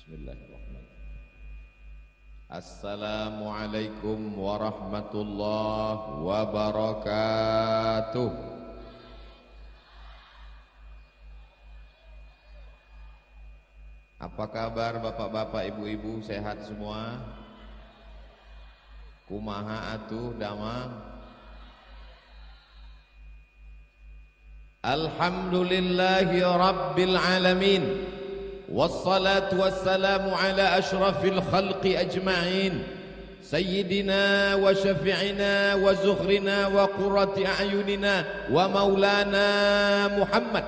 Bismillahirrahmanirrahim. Assalamualaikum warahmatullahi wabarakatuh. Apa kabar bapak-bapak, ibu-ibu, sehat semua? Kumaha atuh damang? Alhamdulillahi rabbil alamin. Wassalatu wassalamu ala ashrafil khalqi ajma'in, sayyidina wa syafi'ina wa zukhrina wa qurrati a'yunina wa maulana Muhammad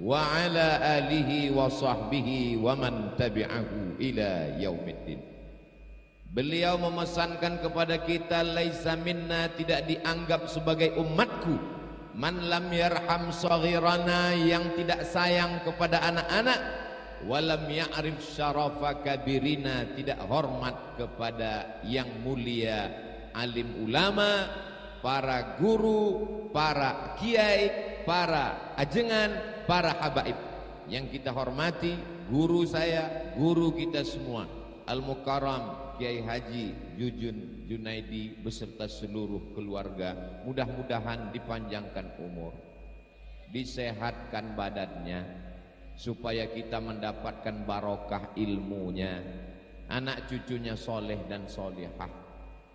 wa ala alihi wa sahbihi wa man tabi'ahu ila yaumiddin. Beliau memesankan kepada kita, laisa minna, tidak dianggap sebagai umatku, man lam yarham saghirana, yang tidak sayang kepada anak-anak, walam ya'rif syarafa kabirina, tidak hormat kepada yang mulia alim ulama, para guru, para kiai, para ajengan, para habaib. Yang kita hormati guru saya, guru kita semua, Al-Mukarram Kiai Haji Jujun Junaidi beserta seluruh keluarga. Mudah-mudahan dipanjangkan umur, disehatkan badannya, supaya kita mendapatkan barokah ilmunya, anak cucunya soleh dan solehah,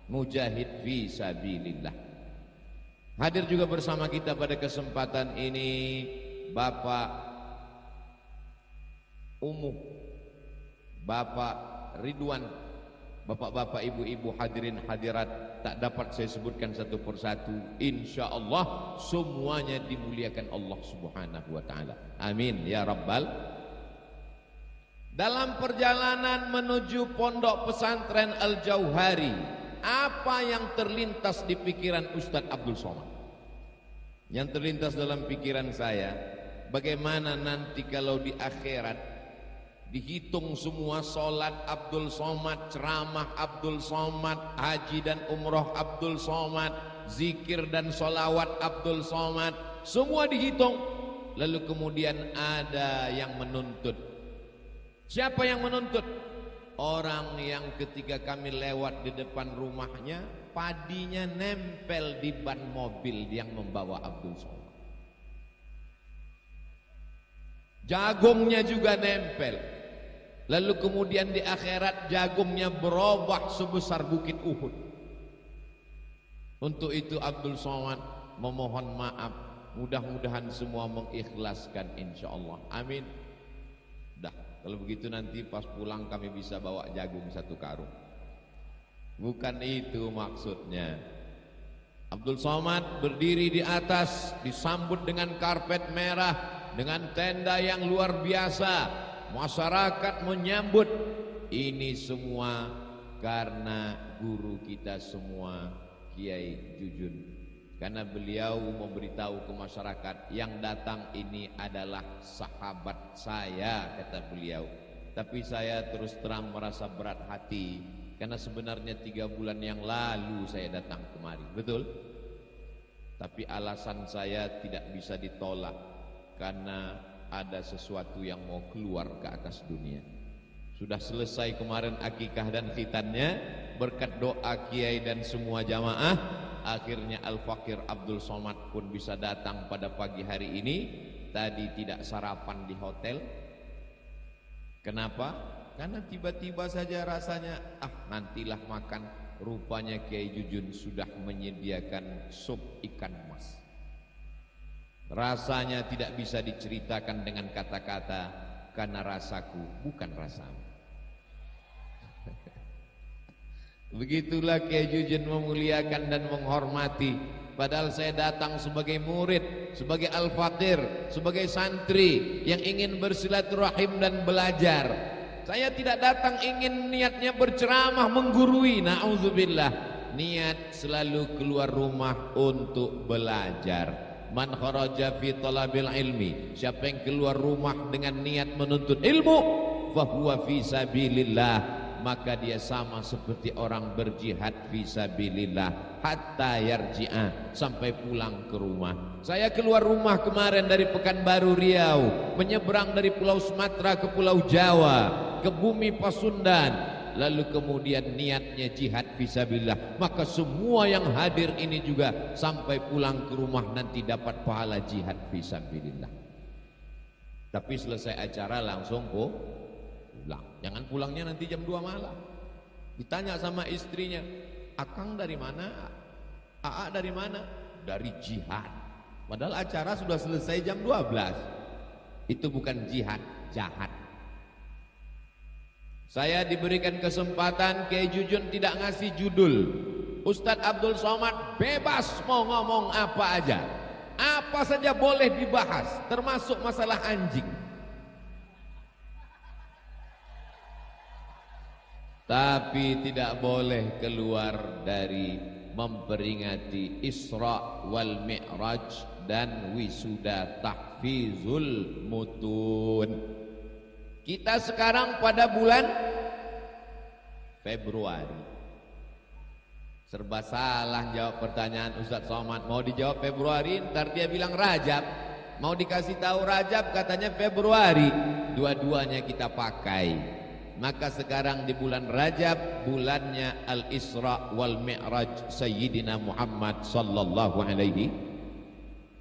mujahid fi sabilillah. Hadir juga bersama kita pada kesempatan ini Bapak Umuh, Bapak Ridwan, bapak-bapak, ibu-ibu, hadirin hadirat, tak dapat saya sebutkan satu persatu. Insya Allah semuanya dimuliakan Allah Subhanahu wa ta'ala. Amin ya rabbal. Dalam perjalanan menuju pondok pesantren Al-Jauhari, apa yang terlintas di pikiran Ustadz Abdul Somad? Yang terlintas dalam pikiran saya, bagaimana nanti kalau di akhirat dihitung semua solat Abdul Somad, ceramah Abdul Somad, haji dan umroh Abdul Somad, zikir dan solawat Abdul Somad, semua dihitung. Lalu kemudian ada yang menuntut. Siapa yang menuntut? Orang yang ketika kami lewat di depan rumahnya, padinya nempel di ban mobil yang membawa Abdul Somad, jagungnya juga nempel. Lalu kemudian di akhirat jagungnya berubah sebesar bukit Uhud. Untuk itu Abdul Somad memohon maaf. Mudah-mudahan semua mengikhlaskan insyaallah. Amin. Dah, kalau begitu nanti pas pulang kami bisa bawa jagung satu karung. Bukan itu maksudnya. Abdul Somad berdiri di atas, disambut dengan karpet merah, dengan tenda yang luar biasa. Masyarakat menyambut. Ini semua karena guru kita semua, Kiai Jujun. Karena beliau memberitahu ke masyarakat, yang datang ini adalah sahabat saya, kata beliau. Tapi saya terus terang merasa berat hati, karena sebenarnya 3 bulan yang lalu saya datang kemari. Betul? Tapi alasan saya tidak bisa ditolak, karena ada sesuatu yang mau keluar ke atas dunia. Sudah selesai kemarin akikah dan khitannya, berkat doa kiai dan semua jamaah, akhirnya Al-Fakir Abdul Somad pun bisa datang pada pagi hari ini. Tadi tidak sarapan di hotel. Kenapa? Karena tiba-tiba saja rasanya, nantilah makan. Rupanya Kiai Jujun sudah menyediakan sup ikan mas. Rasanya tidak bisa diceritakan dengan kata-kata, karena rasaku bukan rasamu. Begitulah Kiai Jujun memuliakan dan menghormati. Padahal saya datang sebagai murid, sebagai al-fakir, sebagai santri yang ingin bersilaturahim dan belajar. Saya tidak datang ingin niatnya berceramah, menggurui. Na'udzubillah. Niat selalu keluar rumah untuk belajar. Man kharaja fi talabil ilmi, siapa yang keluar rumah dengan niat menuntut ilmu, fahuwa fi sabilillah, maka dia sama seperti orang berjihad fisabilillah hatta yarji'a, sampai pulang ke rumah. Saya keluar rumah kemarin dari Pekanbaru Riau, menyeberang dari Pulau Sumatera ke Pulau Jawa, ke bumi Pasundan, lalu kemudian niatnya jihad fisabilillah, maka semua yang hadir ini juga sampai pulang ke rumah nanti dapat pahala jihad fisabilillah. Tapi selesai acara langsung pulang. Jangan pulangnya nanti jam 2 malam. Ditanya sama istrinya, "Akang dari mana? Aa dari mana?" "Dari jihad." Padahal acara sudah selesai jam 12. Itu bukan jihad, jahat. Saya diberikan kesempatan, Kiai Jujun tidak ngasih judul. Ustadz Abdul Somad bebas mau ngomong apa aja, apa saja boleh dibahas, termasuk masalah anjing. Tapi tidak boleh keluar dari memperingati Isra wal Mi'raj dan wisuda tahfizul mutun. Kita sekarang pada bulan Februari. Serba salah jawab pertanyaan Ustadz Somad. Mau dijawab Februari, ntar dia bilang Rajab. Mau dikasih tahu Rajab, katanya Februari. Dua-duanya kita pakai. Maka sekarang di bulan Rajab, bulannya Al-Isra wal Mi'raj Sayyidina Muhammad sallallahu alaihi.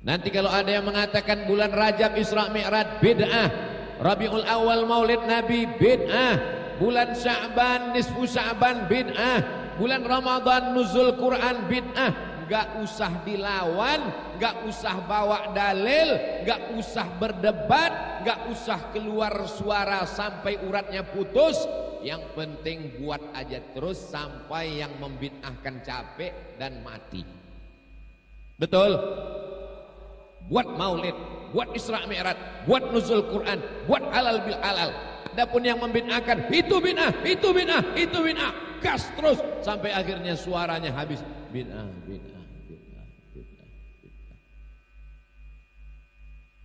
Nanti kalau ada yang mengatakan bulan Rajab Isra Mi'raj bid'ah, Rabiul Awal Maulid Nabi bid'ah, bulan Sya'ban nisfu Sya'ban bid'ah, bulan Ramadan nuzul Quran bid'ah. Gak usah dilawan, gak usah bawa dalil, gak usah berdebat, gak usah keluar suara sampai uratnya putus. Yang penting buat aja terus sampai yang membid'ahkan capek dan mati. Betul? Buat maulid, buat Isra Mi'raj, buat nuzul Quran, buat halal bil halal. Adapun yang membid'ahkan, itu bid'ah, itu bid'ah, itu bid'ah, gas terus sampai akhirnya suaranya habis. Bid'ah, bid'ah, bid'ah, bid'ah, bid'ah.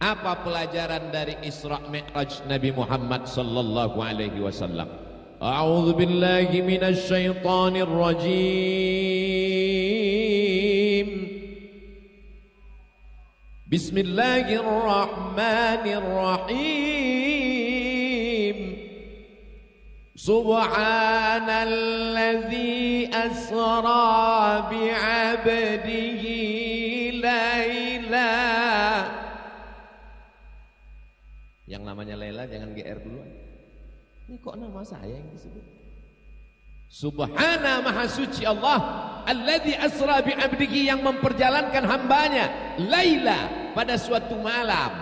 Apa pelajaran dari Isra Mi'raj Nabi Muhammad sallallahu alaihi wasallam? A'udzu billahi minasy syaithanir rajim. Bismillahirrahmanirrahim. Subhanalladzi asra bi'abdihi laila. Yang namanya Laila jangan GR duluan. Ini kok nama saya yang disebut? Subhana maha suci Allah alladzi asra bi'abdihi, yang memperjalankan hambanya Laila pada suatu malam.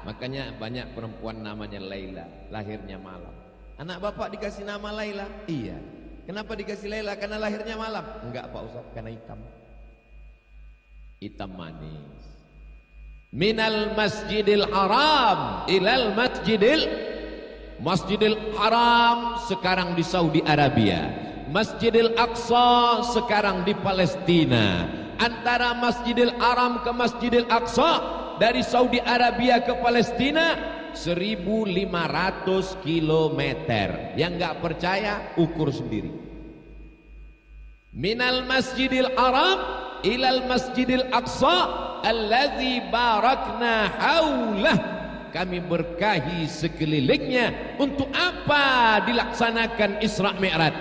Makanya banyak perempuan namanya Laila, lahirnya malam. Anak bapak dikasih nama Laila? Iya. Kenapa dikasih Laila? Karena lahirnya malam? Enggak Pak Ustaz, karena hitam. Hitam manis. Minal masjidil haram ilal masjidil haram, sekarang di Saudi Arabia. Masjidil Aqsa sekarang di Palestina. Antara Masjidil Haram ke Masjidil Aqsa, dari Saudi Arabia ke Palestina 1.500 kilometer. Yang nggak percaya ukur sendiri. Minal Masjidil Haram ilal Masjidil Aqsa alladzi barakna haulah, kami berkahi sekelilingnya. Untuk apa dilaksanakan Isra Mi'raj?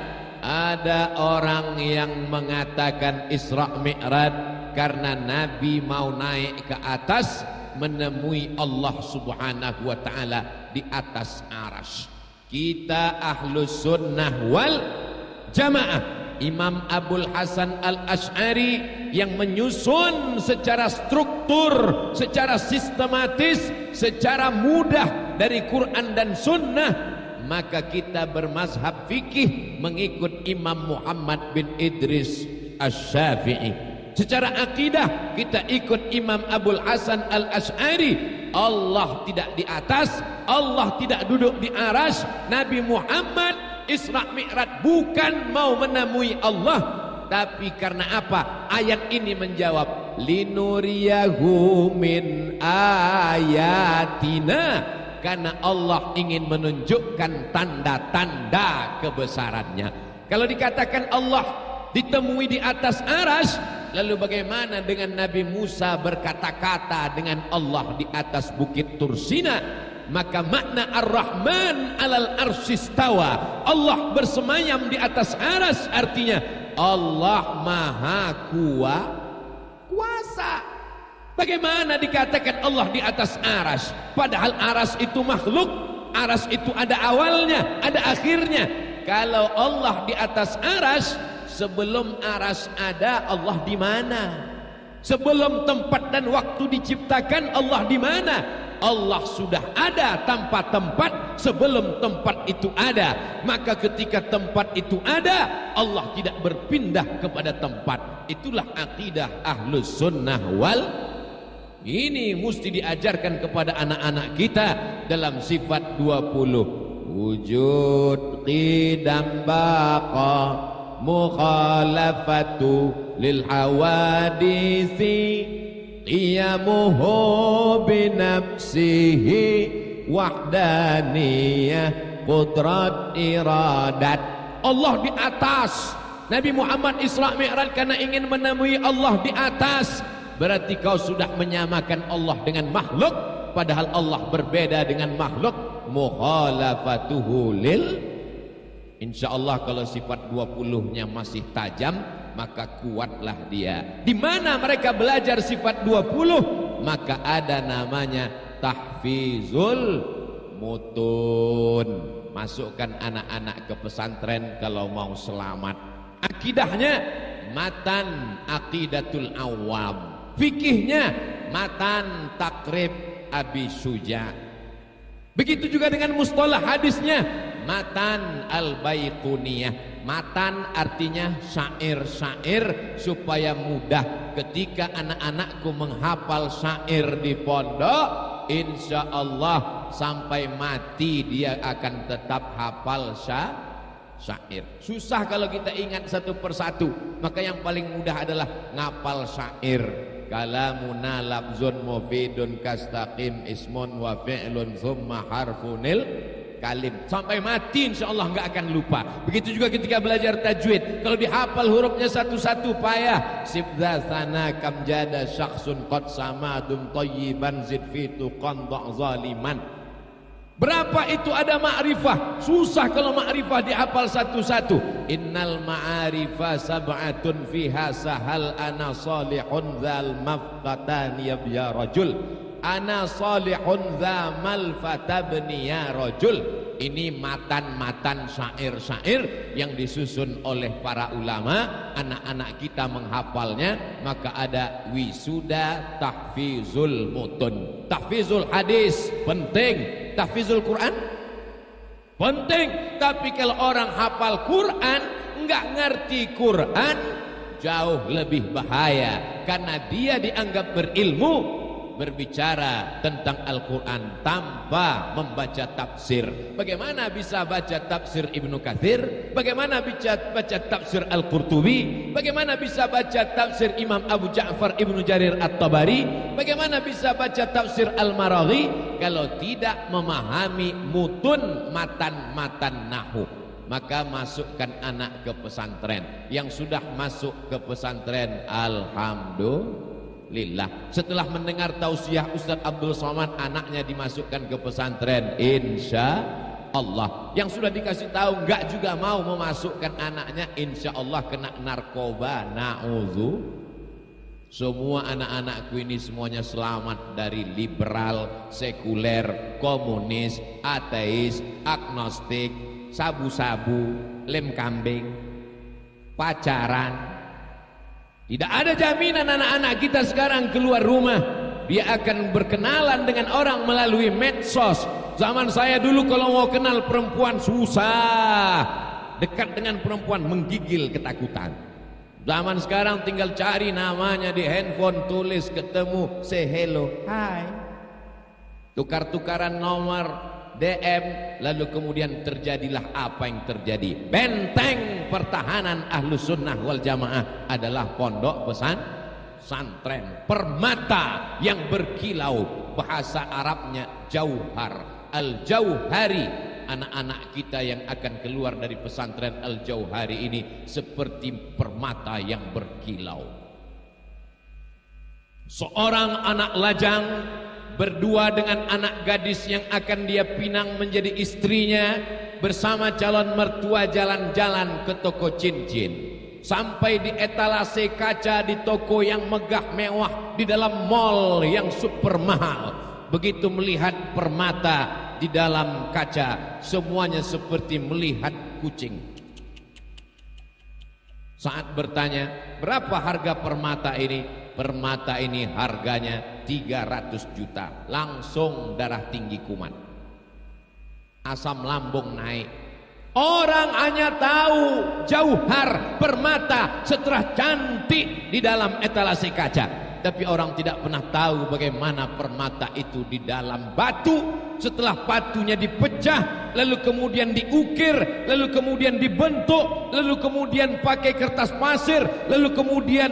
Ada orang yang mengatakan Isra Mi'raj karena Nabi mau naik ke atas menemui Allah Subhanahu wa ta'ala di atas arsy. Kita Ahlus Sunnah wal Jamaah, Imam Abul Hasan Al-Asy'ari yang menyusun secara struktur, secara sistematis, secara mudah dari Quran dan Sunnah. Maka kita bermazhab fikih mengikut Imam Muhammad bin Idris Asy-Syafi'i. Secara akidah kita ikut Imam Abul Hasan Al-Asy'ari. Allah tidak di atas, Allah tidak duduk di arsy. Nabi Muhammad Isra Mi'raj bukan mau menemui Allah, tapi karena apa? Ayat ini menjawab, linuriyahu min ayatina, karena Allah ingin menunjukkan tanda-tanda kebesarannya. Kalau dikatakan Allah ditemui di atas aras, lalu bagaimana dengan Nabi Musa berkata-kata dengan Allah di atas bukit Tursina? Maka makna Ar-Rahman alal arsistawa, Allah bersemayam di atas aras, artinya Allah maha kuasa. Bagaimana dikatakan Allah di atas aras, padahal aras itu makhluk, aras itu ada awalnya, ada akhirnya. Kalau Allah di atas aras, sebelum aras ada, Allah di mana? Sebelum tempat dan waktu diciptakan, Allah di mana? Allah sudah ada tanpa tempat sebelum tempat itu ada. Maka ketika tempat itu ada, Allah tidak berpindah kepada tempat. Itulah akidah Ahlus Sunnah wal. Ini mesti diajarkan kepada anak-anak kita dalam sifat 20. Wujud qidam baqa mukhalafatu lil hawadisi qiyamuhu binafsihi wahdaniyah qudrat iradat. Allah di atas. Nabi Muhammad Isra Mi'raj karena ingin menemui Allah di atas. Berarti kau sudah menyamakan Allah dengan makhluk, padahal Allah berbeda dengan makhluk. Mukhalafatuhu lil. Insyaallah kalau sifat 20-nya masih tajam, maka kuatlah dia. Di mana mereka belajar sifat 20? Maka ada namanya tahfizul mutun. Masukkan anak-anak ke pesantren kalau mau selamat. Akidahnya matan aqidatul awam. Fikihnya matan takrib Abi Suja. Begitu juga dengan mustalah hadisnya matan al-baiquniyah. Matan artinya syair-syair supaya mudah ketika anak-anakku menghafal syair di pondok, insya Allah sampai mati dia akan tetap hafal syair. Susah kalau kita ingat satu persatu, maka yang paling mudah adalah ngapal syair. Kalamuna labzun mufidun kastaqim ismun wa fi'lun thumma harfunil kalim. Sampai mati insyaallah enggak akan lupa. Begitu juga ketika belajar tajwid, kalau dihafal hurufnya satu-satu payah. Sibza sana kam jada syakhsun qad samadum thayyiban zid fi tuqan zaliman. Berapa itu ada ma'rifah? Susah kalau ma'rifah dihafal satu-satu. Innal ma'arifah sab'atun fiha sahal ana salihun dzal mafqatan ya rajul. Ana salihun dzamal fatabni ya rajul. Ini matan-matan syair-syair yang disusun oleh para ulama. Anak-anak kita menghafalnya, maka ada wisuda tahfizul mutun. Tahfizul hadis penting. Tahfizul Quran penting, tapi kalau orang hafal Quran enggak ngerti Quran, jauh lebih bahaya, karena dia dianggap berilmu berbicara tentang Al-Quran tanpa membaca tafsir. Bagaimana bisa baca tafsir Ibnu Katsir? Bagaimana bisa baca tafsir Al-Qurtubi? Bagaimana bisa baca tafsir Imam Abu Ja'far Ibnu Jarir At-Tabari? Bagaimana bisa baca tafsir Al-Maraghi kalau tidak memahami mutun matan-matan nahu? Maka masukkan anak ke pesantren. Yang sudah masuk ke pesantren, alhamdulillah. Setelah mendengar tausiah Ustaz Abdul Somad, anaknya dimasukkan ke pesantren, insya Allah. Yang sudah dikasih tahu enggak juga mau memasukkan anaknya, insya Allah kena narkoba, na'udzu. Semua anak-anakku ini semuanya selamat dari liberal, sekuler, komunis, ateis, agnostik, sabu-sabu, lem kambing, pacaran. Tidak ada jaminan anak-anak kita sekarang keluar rumah dia akan berkenalan dengan orang melalui medsos. Zaman saya dulu kalau mau kenal perempuan susah, dekat dengan perempuan menggigil ketakutan. Zaman sekarang tinggal cari namanya di handphone, tulis, ketemu, say hello, hai, tukar-tukaran nomor, DM, lalu kemudian terjadilah apa yang terjadi. Benteng pertahanan Ahlus Sunnah wal Jamaah adalah pondok santren, permata yang berkilau, bahasa Arabnya jauhar, al-jauhari. Anak-anak kita yang akan keluar dari pesantren al-jauhari ini seperti permata yang berkilau. Seorang anak lajang berdua dengan anak gadis yang akan dia pinang menjadi istrinya, bersama calon mertua jalan-jalan ke toko cincin. Sampai di etalase kaca di toko yang megah mewah, di dalam mall yang super mahal. Begitu melihat permata di dalam kaca, semuanya seperti melihat kucing. Saat bertanya, berapa harga permata ini? Permata ini harganya 300 juta. Langsung darah tinggi kuman, asam lambung naik. Orang hanya tahu jauhar, permata setelah cantik di dalam etalase kaca, tapi orang tidak pernah tahu bagaimana permata itu di dalam batu. Setelah batunya dipecah, lalu kemudian diukir, lalu kemudian dibentuk, lalu kemudian pakai kertas pasir, lalu kemudian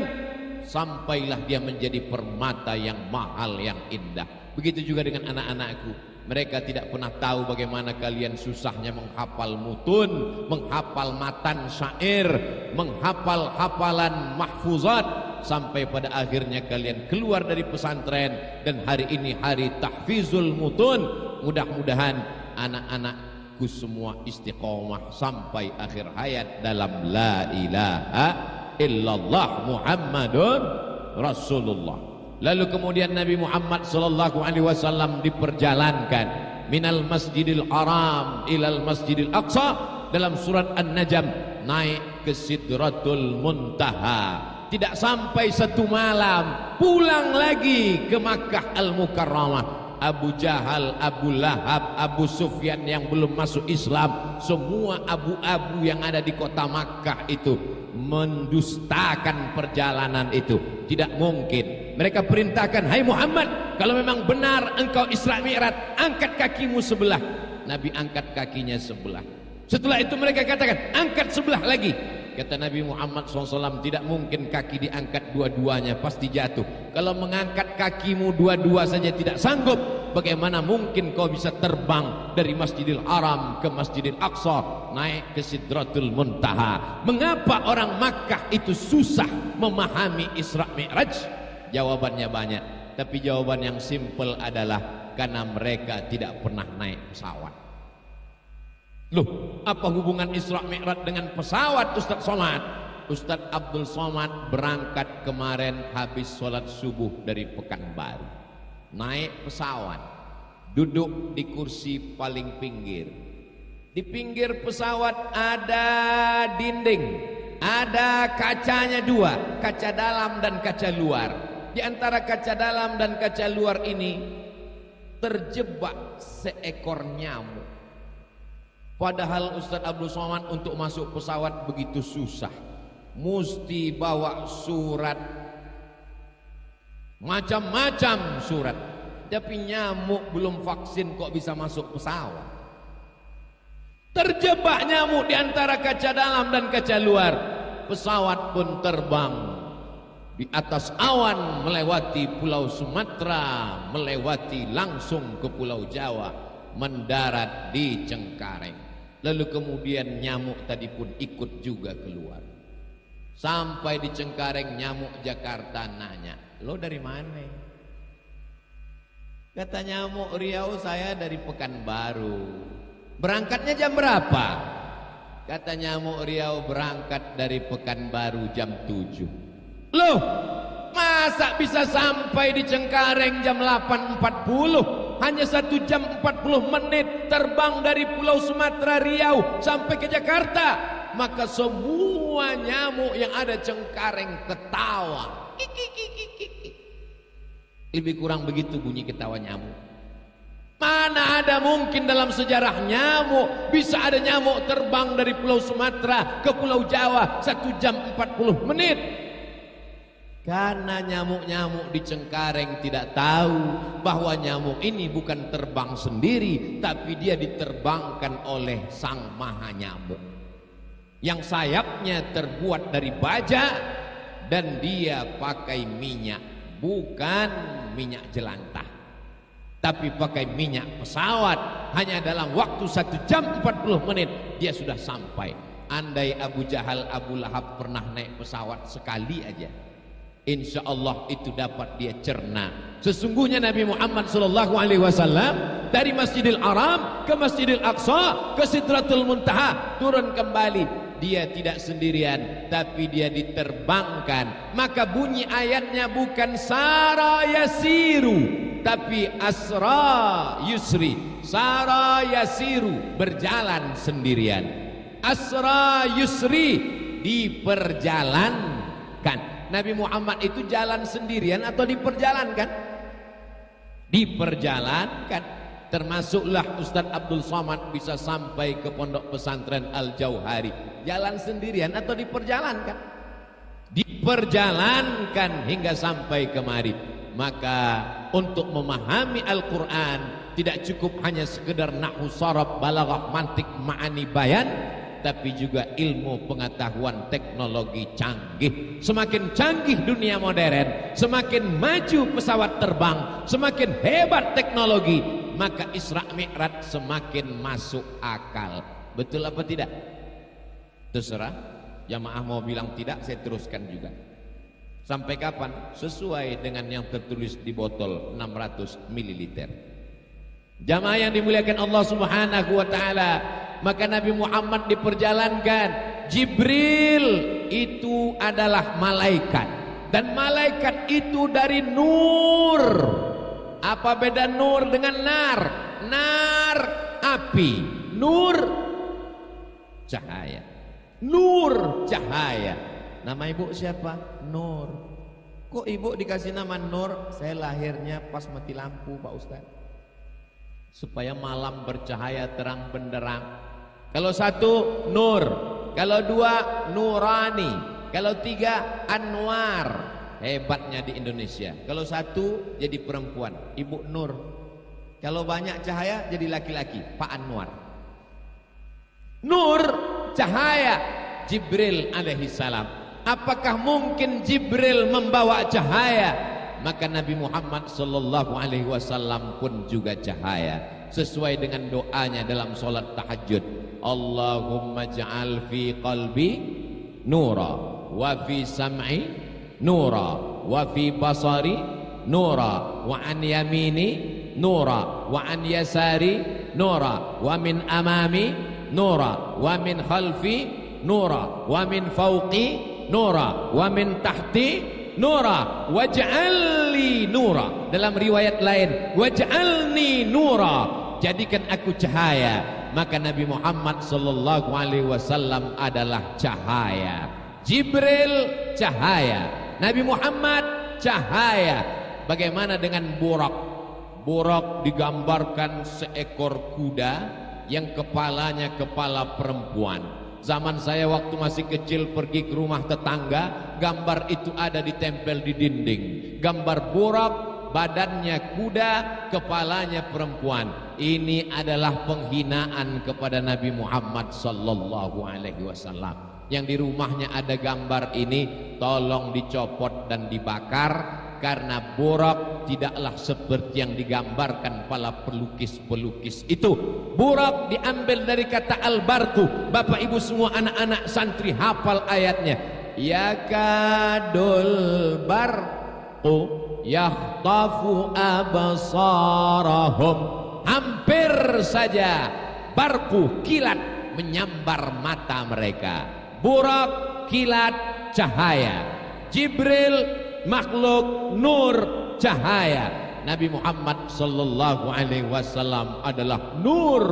sampailah dia menjadi permata yang mahal, yang indah. Begitu juga dengan anak-anakku. Mereka tidak pernah tahu bagaimana kalian susahnya menghafal mutun, menghafal matan syair, menghafal hafalan mahfuzat, sampai pada akhirnya kalian keluar dari pesantren dan hari ini hari tahfizul mutun. Mudah-mudahan anak-anakku semua istiqomah sampai akhir hayat dalam la ilaha illallah Muhammadun Rasulullah. Lalu kemudian Nabi Muhammad sallallahu alaihi wasallam diperjalankan minal Masjidil Haram ilal Masjidil Aqsa dalam surat An-Najm, naik ke Sidratul Muntaha. Tidak sampai 1 malam pulang lagi ke Makkah Al-Mukarramah. Abu Jahal, Abu Lahab, Abu Sufyan yang belum masuk Islam, semua abu-abu yang ada di kota Makkah itu mendustakan perjalanan itu. Tidak mungkin. Mereka perintahkan, hai Muhammad, kalau memang benar engkau Isra Mi'raj, angkat kakimu sebelah. Nabi angkat kakinya sebelah. Setelah itu mereka katakan, angkat sebelah lagi. Kata Nabi Muhammad SAW, tidak mungkin kaki diangkat dua-duanya, pasti jatuh. Kalau mengangkat kakimu dua-dua saja tidak sanggup, bagaimana mungkin kau bisa terbang dari Masjidil Haram ke Masjidil Aqsa, naik ke Sidratul Muntaha? Mengapa orang Makkah itu susah memahami Isra Mi'raj? Jawabannya banyak, tapi jawaban yang simpel adalah karena mereka tidak pernah naik pesawat. Loh, apa hubungan Isra Mi'raj dengan pesawat, Ustaz Somad? Ustaz Abdul Somad berangkat kemarin habis sholat subuh dari Pekanbaru, naik pesawat, duduk di kursi paling pinggir. Di pinggir pesawat ada dinding, ada kacanya 2, kaca dalam dan kaca luar. Di antara kaca dalam dan kaca luar ini terjebak seekor nyamuk. Padahal Ustaz Abdul Somad untuk masuk pesawat begitu susah, mesti bawa surat, macam-macam surat. Tapi nyamuk belum vaksin kok bisa masuk pesawat? Terjebak nyamuk di antara kaca dalam dan kaca luar. Pesawat pun terbang di atas awan melewati Pulau Sumatera, melewati langsung ke Pulau Jawa, mendarat di Cengkareng. Lalu kemudian nyamuk tadi pun ikut juga keluar. Sampai di Cengkareng, nyamuk Jakarta nanya, lo dari mana? Kata nyamuk Riau, saya dari Pekanbaru. Berangkatnya jam berapa? Kata nyamuk Riau, berangkat dari Pekanbaru jam 7. Loh, masa bisa sampai di Cengkareng jam 8.40? Hanya 1 jam 40 menit terbang dari Pulau Sumatera Riau sampai ke Jakarta. Maka semua nyamuk yang ada Cengkareng ketawa. Lebih kurang begitu bunyi ketawa nyamuk. Mana ada mungkin dalam sejarah nyamuk bisa ada nyamuk terbang dari Pulau Sumatera ke Pulau Jawa 1 jam 40 menit. Karena nyamuk-nyamuk di Cengkareng tidak tahu bahwa nyamuk ini bukan terbang sendiri, tapi dia diterbangkan oleh Sang Maha Nyamuk yang sayapnya terbuat dari baja, dan dia pakai minyak, bukan minyak jelantah, tapi pakai minyak pesawat. Hanya dalam waktu 1 jam 40 menit dia sudah sampai. Andai Abu Jahal, Abu Lahab pernah naik pesawat sekali aja, insya Allah itu dapat dia cerna. Sesungguhnya Nabi Muhammad SAW dari Masjidil Haram ke Masjidil Aqsa ke Sidratul Muntaha turun kembali. Dia tidak sendirian, tapi dia diterbangkan. Maka bunyi ayatnya bukan sara yasiru, tapi asra yusri. Sara yasiru, berjalan sendirian. Asra yusri, diperjalankan. Nabi Muhammad itu jalan sendirian atau diperjalankan? Diperjalankan. Termasuklah Ustaz Abdul Somad bisa sampai ke pondok pesantren Al-Jauhari jalan sendirian atau diperjalankan? Diperjalankan hingga sampai kemari. Maka untuk memahami Al-Quran tidak cukup hanya sekedar nahwu, saraf, balaghah, mantik, ma'ani, bayan, tapi juga ilmu pengetahuan teknologi canggih. Semakin canggih dunia modern, semakin maju pesawat terbang, semakin hebat teknologi, maka Isra Mi'raj semakin masuk akal. Betul apa tidak? Terserah. Jamaah mau bilang tidak, saya teruskan juga. Sampai kapan? Sesuai dengan yang tertulis di botol 600 ml. Jamaah yang dimuliakan Allah Subhanahu wa taala, maka Nabi Muhammad diperjalankan. Jibril itu adalah malaikat, dan malaikat itu dari nur. Apa beda nur dengan nar? Nar api, nur cahaya. Nur cahaya. Nama ibu siapa? Nur. Kok ibu dikasih nama Nur? Saya lahirnya pas mati lampu, Pak Ustaz, supaya malam bercahaya terang benderang. Kalau 1 nur, kalau 2 nurani, kalau 3 anwar. Hebatnya di Indonesia. Kalau 1 jadi perempuan, Ibu Nur. Kalau banyak cahaya jadi laki-laki, Pak Anwar. Nur, cahaya. Jibril alaihissalam. Apakah mungkin Jibril membawa cahaya? Maka Nabi Muhammad SAW pun juga cahaya. Sesuai dengan doanya dalam solat tahajud. Allahumma ja'al fi qalbi nura, wa fi sam'i nura, wa fi basari nura, wa an yamini nura, wa an yasari nura, wa min amami nura, wa min khalfi nura, wa min fawqi nura, wa min tahti nura, waj'alni nura. Dalam riwayat lain, waj'alni nura, jadikan aku cahaya. Maka Nabi Muhammad SAW adalah cahaya. Jibril cahaya, Nabi Muhammad cahaya. Bagaimana dengan Burak? Burak digambarkan seekor kuda yang kepalanya kepala perempuan. Zaman saya waktu masih kecil pergi ke rumah tetangga, gambar itu ada ditempel di dinding. Gambar Burak, badannya kuda, kepalanya perempuan. Ini adalah penghinaan kepada Nabi Muhammad SAW. Yang di rumahnya ada gambar ini, tolong dicopot dan dibakar, karena Burak tidaklah seperti yang digambarkan para pelukis-pelukis itu. Burak diambil dari kata al-barqu. Bapak ibu semua anak-anak santri hafal ayatnya. Yakadul barqu yakhtafu absarahum. Hampir saja barqu, kilat, menyambar mata mereka. Burak, kilat, cahaya. Jibril, makhluk nur, cahaya. Nabi Muhammad SAW adalah nur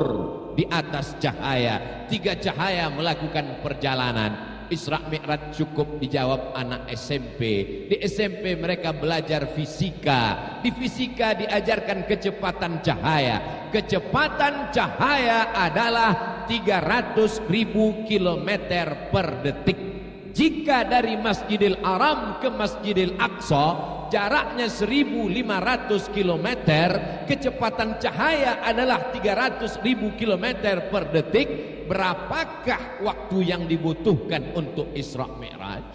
di atas cahaya. 3 cahaya melakukan perjalanan. Isra Mi'raj cukup dijawab anak SMP. Di SMP mereka belajar fisika. Di fisika diajarkan kecepatan cahaya. Kecepatan cahaya adalah 300.000 km per detik. Jika dari Masjidil Haram ke Masjidil Aqsa jaraknya 1.500 km, kecepatan cahaya adalah 300.000 km per detik. Berapakah waktu yang dibutuhkan untuk Isra Mi'raj?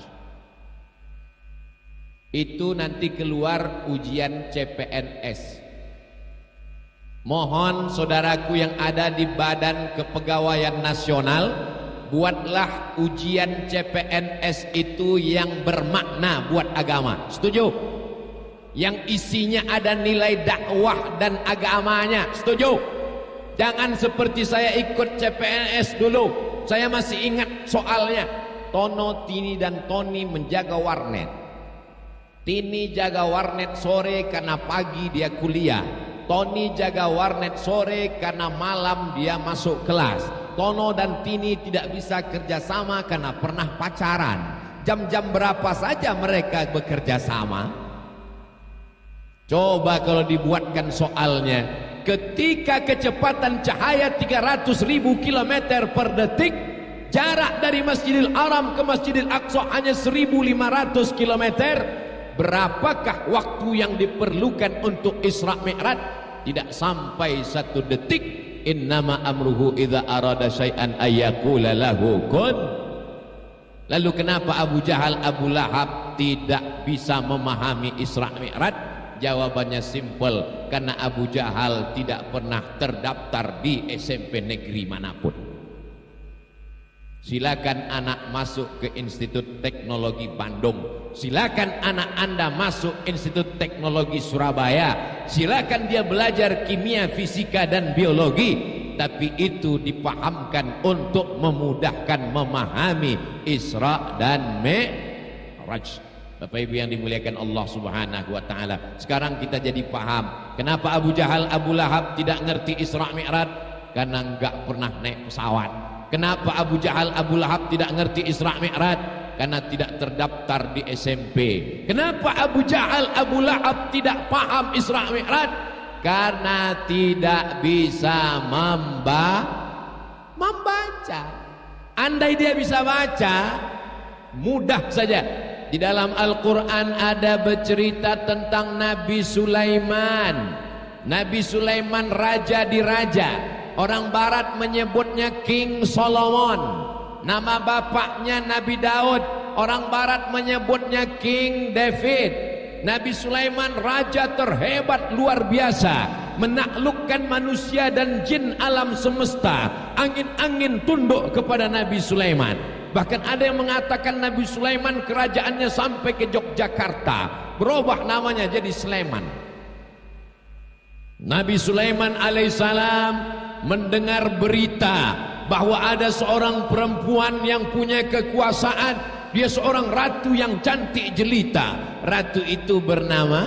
itu nanti keluar ujian CPNS. Mohon saudaraku yang ada di Badan Kepegawaian Nasional, buatlah ujian CPNS itu yang bermakna buat agama. Setuju? Yang isinya ada nilai dakwah dan agamanya. Setuju? Jangan seperti saya ikut CPNS dulu. Saya masih ingat soalnya. Tono, Tini dan Tony menjaga warnet. Tini jaga warnet sore karena pagi dia kuliah. Tony jaga warnet sore karena malam dia masuk kelas. Tono dan Tini tidak bisa kerjasama karena pernah pacaran. Jam-jam berapa saja mereka bekerja sama? Coba kalau dibuatkan soalnya, ketika kecepatan cahaya 300.000 km per detik, jarak dari Masjidil Haram ke Masjidil Aqsa hanya 1.500 km, berapakah waktu yang diperlukan untuk Isra Mi'raj? Tidak sampai 1 detik. Innama amruhu idza arada syai'an ayyaqula lahu kun. Lalu kenapa Abu Jahal, Abu Lahab tidak bisa memahami Isra Mi'raj? Jawabannya simpel, karena Abu Jahal tidak pernah terdaftar di SMP negeri manapun. Silakan anak masuk ke Institut Teknologi Bandung, silakan anak Anda masuk Institut Teknologi Surabaya, silakan dia belajar kimia, fisika dan biologi, tapi itu dipahamkan untuk memudahkan memahami Isra dan Mi'raj. Bapak Ibu yang dimuliakan Allah Subhanahu wa taala, sekarang kita jadi paham kenapa Abu Jahal, Abu Lahab tidak ngerti Isra Mi'raj, karena enggak pernah naik pesawat. Kenapa Abu Jahal, Abu Lahab tidak ngerti Isra Mi'raj? Karena tidak terdaftar di SMP. Kenapa Abu Jahal, Abu Lahab tidak paham Isra Mi'raj? Karena tidak bisa membaca. Andai dia bisa baca, mudah saja. Di dalam Al-Quran ada bercerita tentang Nabi Sulaiman. Nabi Sulaiman raja di raja. Orang barat menyebutnya King Solomon. Nama bapaknya Nabi Daud. Orang barat menyebutnya King David. Nabi Sulaiman raja terhebat luar biasa, menaklukkan manusia dan jin alam semesta. Angin-angin tunduk kepada Nabi Sulaiman. Bahkan ada yang mengatakan Nabi Sulaiman kerajaannya sampai ke Yogyakarta, berubah namanya jadi Sleman. Nabi Sulaiman alaihissalam mendengar berita bahwa ada seorang perempuan yang punya kekuasaan. Dia seorang ratu yang cantik jelita. Ratu itu bernama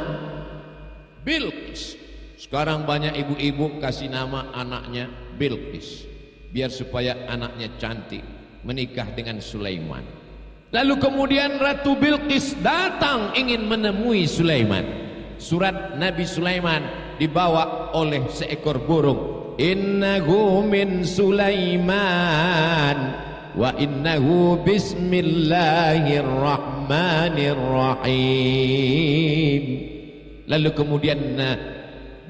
Bilqis. Sekarang banyak ibu-ibu kasih nama anaknya Bilqis, biar supaya anaknya cantik, menikah dengan Sulaiman. Lalu kemudian Ratu Bilqis datang ingin menemui Sulaiman. Surat Nabi Sulaiman dibawa oleh seekor burung. Innahu min Sulaiman wa innahu bismillahirrahmanirrahim. Lalu kemudian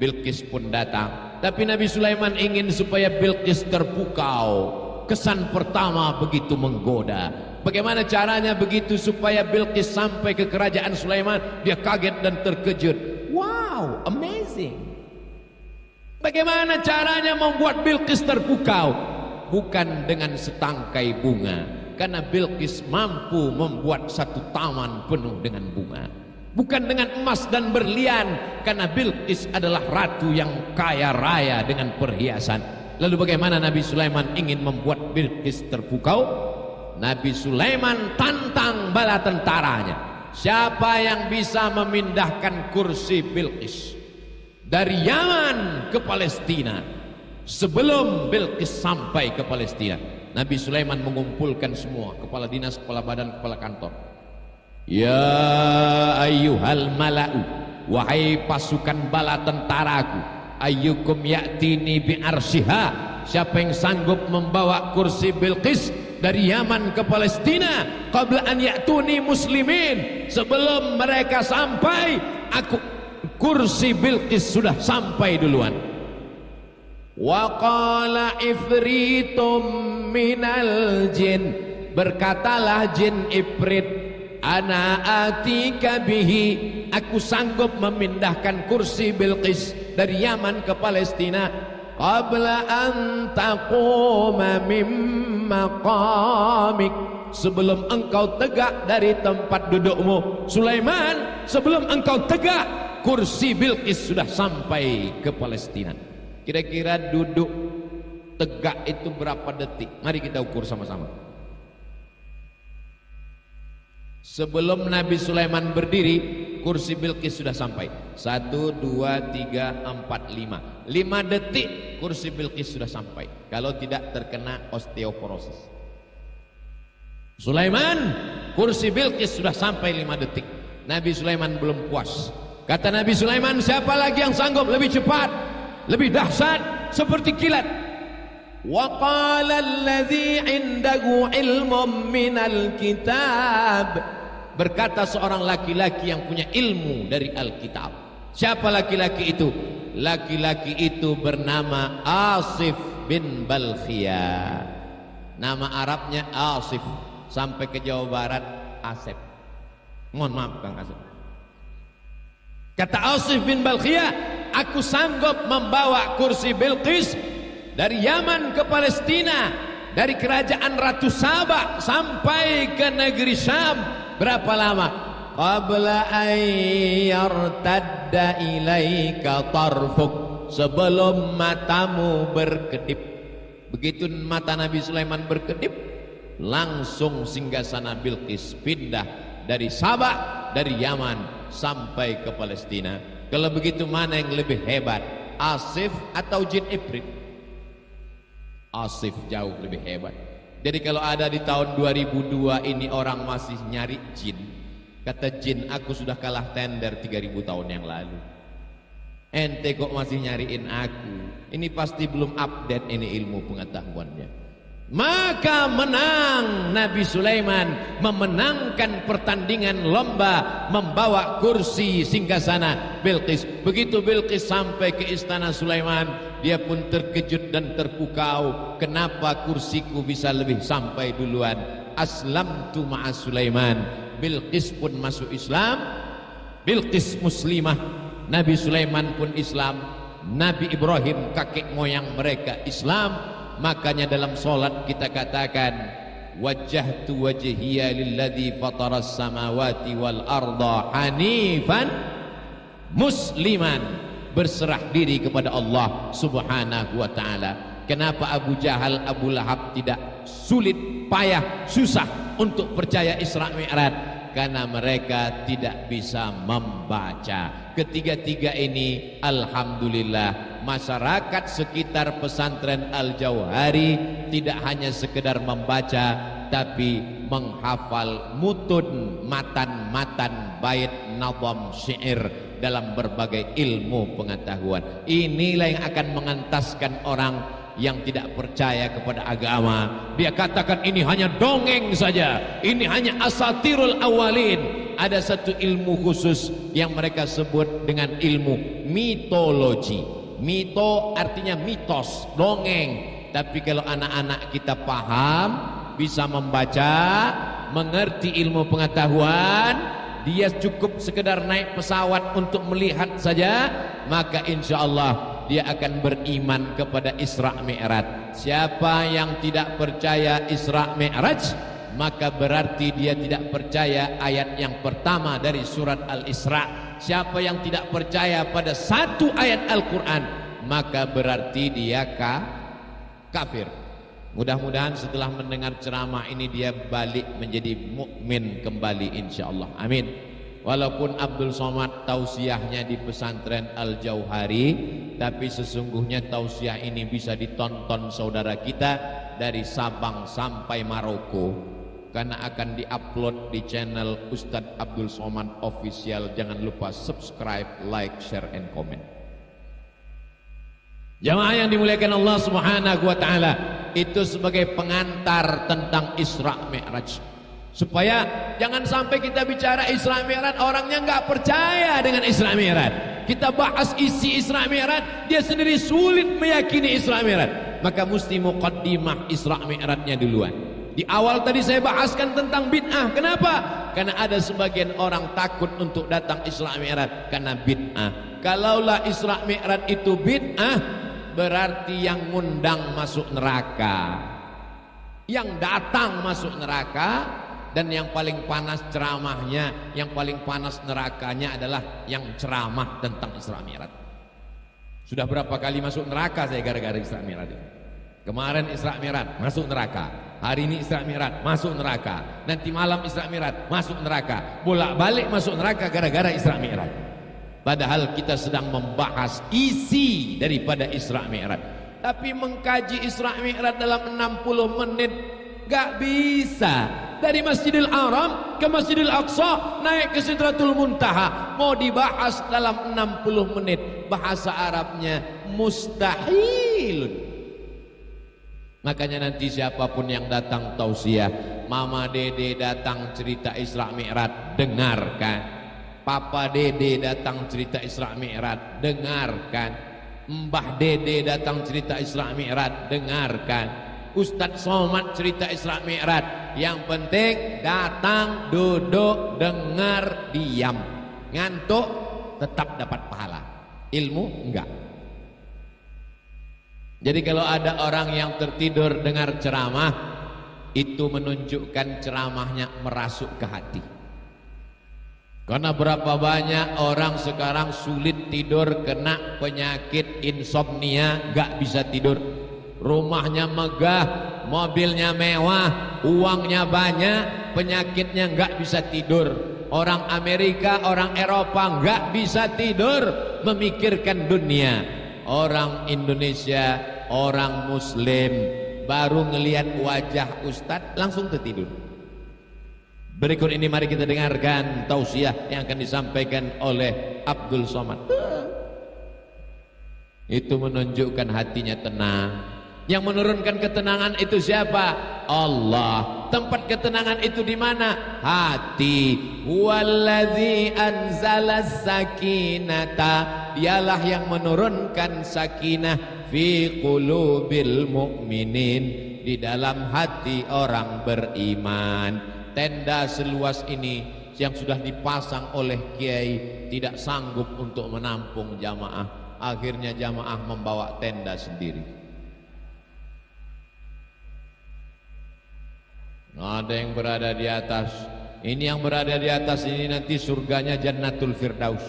Bilqis pun datang. Tapi Nabi Sulaiman ingin supaya Bilqis terpukau. Kesan pertama begitu menggoda. Bagaimana caranya begitu supaya Bilqis sampai ke kerajaan Sulaiman? Dia kaget dan terkejut. Wow, amazing. Bagaimana caranya membuat Bilqis terpukau? Bukan dengan setangkai bunga, karena Bilqis mampu membuat satu taman penuh dengan bunga. Bukan dengan emas dan berlian, karena Bilqis adalah ratu yang kaya raya dengan perhiasan. Lalu bagaimana Nabi Sulaiman ingin membuat Bilqis terpukau? Nabi Sulaiman tantang bala tentaranya. Siapa yang bisa memindahkan kursi Bilqis dari Yaman ke Palestina sebelum Bilqis sampai ke Palestina? Nabi Sulaiman mengumpulkan semua kepala dinas, kepala badan, kepala kantor. Ya ayyuhal mala'u, wahai pasukan bala tentaraku, ayyukum ya'tini bi arsyiha, siapa yang sanggup membawa kursi Bilqis dari Yaman ke Palestina qabla an ya'tuni muslimin, sebelum mereka sampai kursi Bilqis sudah sampai duluan. Wa qala ifritum minal jin, berkatalah jin ifrit ana atika bihi, aku sanggup memindahkan kursi Bilqis dari Yaman ke Palestina qabla an taquma min maqamik, sebelum engkau tegak dari tempat dudukmu. Sulaiman, sebelum engkau tegak, kursi Bilqis sudah sampai ke Palestina. Kira-kira duduk tegak itu berapa detik? Mari kita ukur sama-sama. Sebelum Nabi Sulaiman berdiri, kursi Bilqis sudah sampai. 1, 2, 3, 4, 5. 5 detik kursi Bilqis sudah sampai. Kalau tidak terkena osteoporosis. Sulaiman, kursi Bilqis sudah sampai 5 detik. Nabi Sulaiman belum puas. Kata Nabi Sulaiman, siapa lagi yang sanggup lebih cepat, lebih dahsyat, seperti kilat? Wa qala alladhi 'indahu 'ilmun minal kitab, berkata seorang laki-laki yang punya ilmu dari Alkitab. Siapa laki-laki itu? Laki-laki itu bernama Asif bin Balkhiyah. Nama Arabnya Asif. Sampai ke Jawa Barat Asep. Mohon maaf Kang Asep. Kata Asif bin Balkhiyah, aku sanggup membawa kursi Bilqis dari Yaman ke Palestina, dari kerajaan Ratu Saba sampai ke negeri Syam. Berapa lama? Qabla ayyartadda ilaika tarfuk, sebelum matamu berkedip. Begitu mata Nabi Sulaiman berkedip, langsung singgasana Bilqis pindah dari Saba, dari Yaman sampai ke Palestina. Kalau begitu mana yang lebih hebat, Asif atau jin Ifrit? Asif jauh lebih hebat. Jadi kalau ada di tahun 2002 ini orang masih nyari jin, kata jin, aku sudah kalah tender 3000 tahun yang lalu. Ente kok masih nyariin aku? Ini pasti belum update ini ilmu pengetahuannya. Maka menang Nabi Sulaiman, memenangkan pertandingan lomba membawa kursi singgasana Bilqis. Begitu Bilqis sampai ke istana Sulaiman, dia pun terkejut dan terpukau. Kenapa kursiku bisa lebih sampai duluan? Aslamtu ma'a Sulaiman. Bilqis pun masuk Islam. Bilqis muslimah. Nabi Sulaiman pun Islam. Nabi Ibrahim kakek moyang mereka Islam. Makanya dalam solat kita katakan, wajjahtu wajhiya lilladzi fataras samawati wal arda hanifan musliman, berserah diri kepada Allah Subhanahu wa taala. Kenapa Abu Jahal, Abu Lahab tidak sulit, payah, susah untuk percaya Isra Mi'raj? Karena mereka tidak bisa membaca. Ketiga-tiga ini alhamdulillah masyarakat sekitar pesantren Al-Jauhari tidak hanya sekedar membaca, tapi menghafal mutun, matan bait, nazam, syair dalam berbagai ilmu pengetahuan. Inilah yang akan mengentaskan orang yang tidak percaya kepada agama. Dia katakan ini hanya dongeng saja, ini hanya asatirul awalin. Ada satu ilmu khusus yang mereka sebut dengan ilmu mitologi. Mito artinya mitos, dongeng. Tapi kalau anak-anak kita paham, bisa membaca, mengerti ilmu pengetahuan, dia cukup sekedar naik pesawat untuk melihat saja, maka insya Allah dia akan beriman kepada Isra Mi'raj. Siapa yang tidak percaya Isra Mi'raj, maka berarti dia tidak percaya ayat yang pertama dari surat Al-Isra. Siapa yang tidak percaya pada satu ayat Al-Quran, maka berarti dia kafir. Mudah-mudahan setelah mendengar ceramah ini dia balik menjadi mukmin kembali insyaallah. Amin. Walaupun Abdul Somad tausiahnya di pesantren Al-Jauhari, tapi sesungguhnya tausiah ini bisa ditonton saudara kita dari Sabang sampai Maroko, karena akan diupload di channel Ustadz Abdul Somad Official. Jangan lupa subscribe, like, share, and comment. Jamaah yang dimuliakan Allah Subhanahu wa taala, itu sebagai pengantar tentang Isra Mi'raj. Supaya jangan sampai kita bicara Isra Mi'raj orangnya nggak percaya dengan Isra Mi'raj. Kita bahas isi Isra Mi'raj, dia sendiri sulit meyakini Isra Mi'raj. Maka mesti muqaddimah Isra Mi'rajnya duluan. Di awal tadi saya bahaskan tentang bid'ah. Kenapa? Karena ada sebagian orang takut untuk datang Isra Mi'raj karena bid'ah. Kalaulah Isra Mi'raj itu bid'ah, berarti yang ngundang masuk neraka, yang datang masuk neraka, dan yang paling panas ceramahnya, yang paling panas nerakanya adalah yang ceramah tentang Isra Mi'raj. Sudah berapa kali masuk neraka saya gara-gara Isra Mi'raj. Kemarin Isra Mi'raj masuk neraka, hari ini Isra Mi'raj masuk neraka, nanti malam Isra Mi'raj masuk neraka, bolak-balik masuk neraka gara-gara Isra Mi'raj. Padahal kita sedang membahas isi daripada Isra Mi'raj. Tapi mengkaji Isra Mi'raj dalam 60 menit gak bisa. Dari Masjidil Haram ke Masjidil Aqsa, naik ke Sidratul Muntaha, mau dibahas dalam 60 menit. Bahasa Arabnya mustahil. Makanya nanti siapapun yang datang tausiah, Mama Dede datang cerita Isra Mi'raj, dengarkan. Papa Dede datang cerita Isra Mi'raj, dengarkan. Mbah Dede datang cerita Isra Mi'raj, dengarkan. Ustadz Somad cerita Isra Mi'raj. Yang penting datang, duduk, dengar, diam. Ngantuk tetap dapat pahala, ilmu enggak. Jadi kalau ada orang yang tertidur dengar ceramah, itu menunjukkan ceramahnya merasuk ke hati. Karena berapa banyak orang sekarang sulit tidur, kena penyakit insomnia, gak bisa tidur. Rumahnya megah, mobilnya mewah, uangnya banyak, penyakitnya gak bisa tidur. Orang Amerika, orang Eropa gak bisa tidur memikirkan dunia. Orang Indonesia, orang Muslim baru ngelihat wajah Ustadz langsung tertidur. Berikut ini mari kita dengarkan tausiah yang akan disampaikan oleh Abdul Somad. Itu menunjukkan hatinya tenang. Yang menurunkan ketenangan itu siapa? Allah. Tempat ketenangan itu di mana? Hati. Wallazi anzalas sakinata, dialah yang menurunkan sakinah fi qulubil mu'minin, di dalam hati orang beriman. Tenda seluas ini yang sudah dipasang oleh kiai tidak sanggup untuk menampung jamaah. Akhirnya jamaah membawa tenda sendiri. Ada yang berada di atas. Ini yang berada di atas ini nanti surganya Jannatul Firdaus.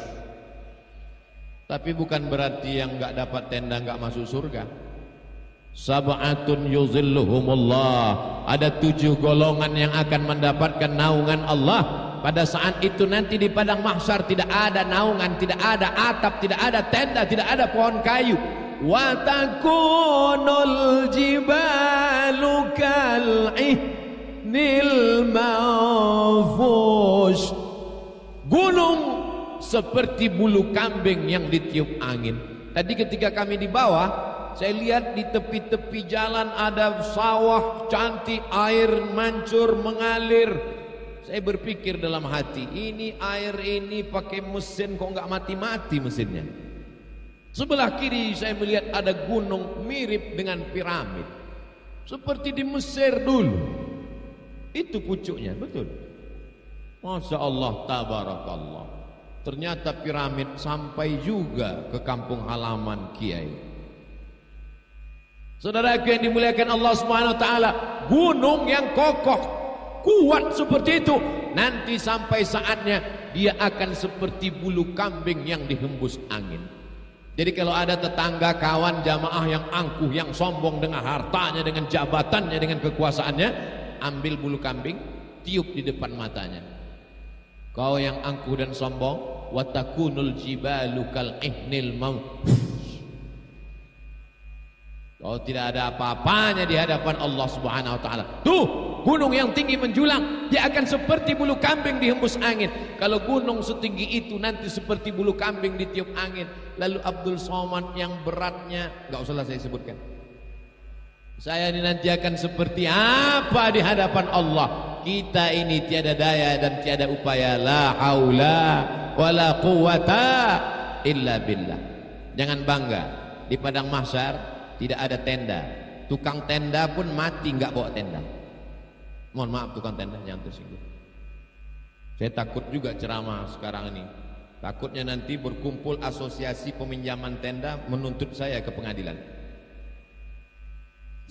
Tapi bukan berarti yang enggak dapat tenda enggak masuk surga. Sab'atun yuzilluhumullah. Ada 7 golongan yang akan mendapatkan naungan Allah. Pada saat itu nanti di padang mahsyar tidak ada naungan, tidak ada atap, tidak ada tenda, tidak ada pohon kayu. Wa takunul jibalu kal'ihnil manfush. Gunung seperti bulu kambing yang ditiup angin. Tadi ketika kami di bawah, saya lihat di tepi-tepi jalan ada sawah cantik, air mancur mengalir. Saya berpikir dalam hati, ini air ini pakai mesin kok nggak mati-mati mesinnya. Sebelah kiri saya melihat ada gunung mirip dengan piramid, seperti di Mesir dulu. Itu pucuknya, betul. Masya Allah, tabarakallah. Ternyata piramid sampai juga ke kampung halaman kiai. Saudaraku yang dimuliakan Allah Subhanahu wa taala, gunung yang kokoh, kuat seperti itu, nanti sampai saatnya dia akan seperti bulu kambing yang dihembus angin. Jadi kalau ada tetangga, kawan, jamaah yang angkuh, yang sombong dengan hartanya, dengan jabatannya, dengan kekuasaannya, ambil bulu kambing, tiup di depan matanya. Kau yang angkuh dan sombong, watakunul jibalu kal'ihnil manfush. Kau tidak ada apa-apanya di hadapan Allah Subhanahu wa taala. Tuh, gunung yang tinggi menjulang, dia akan seperti bulu kambing dihembus angin. Kalau gunung setinggi itu nanti seperti bulu kambing ditiup angin. Lalu Abdul Somad yang beratnya enggak usahlah saya sebutkan. Saya ini nanti akan seperti apa di hadapan Allah. Kita ini tiada daya dan tiada upaya. La haula wala quwata illa billah. Jangan bangga. Di padang mahsyar tidak ada tenda. Tukang tenda pun mati enggak bawa tenda. Mohon maaf tukang tenda, jangan tersinggung. Saya takut juga ceramah sekarang ini. Takutnya nanti berkumpul asosiasi peminjaman tenda menuntut saya ke pengadilan.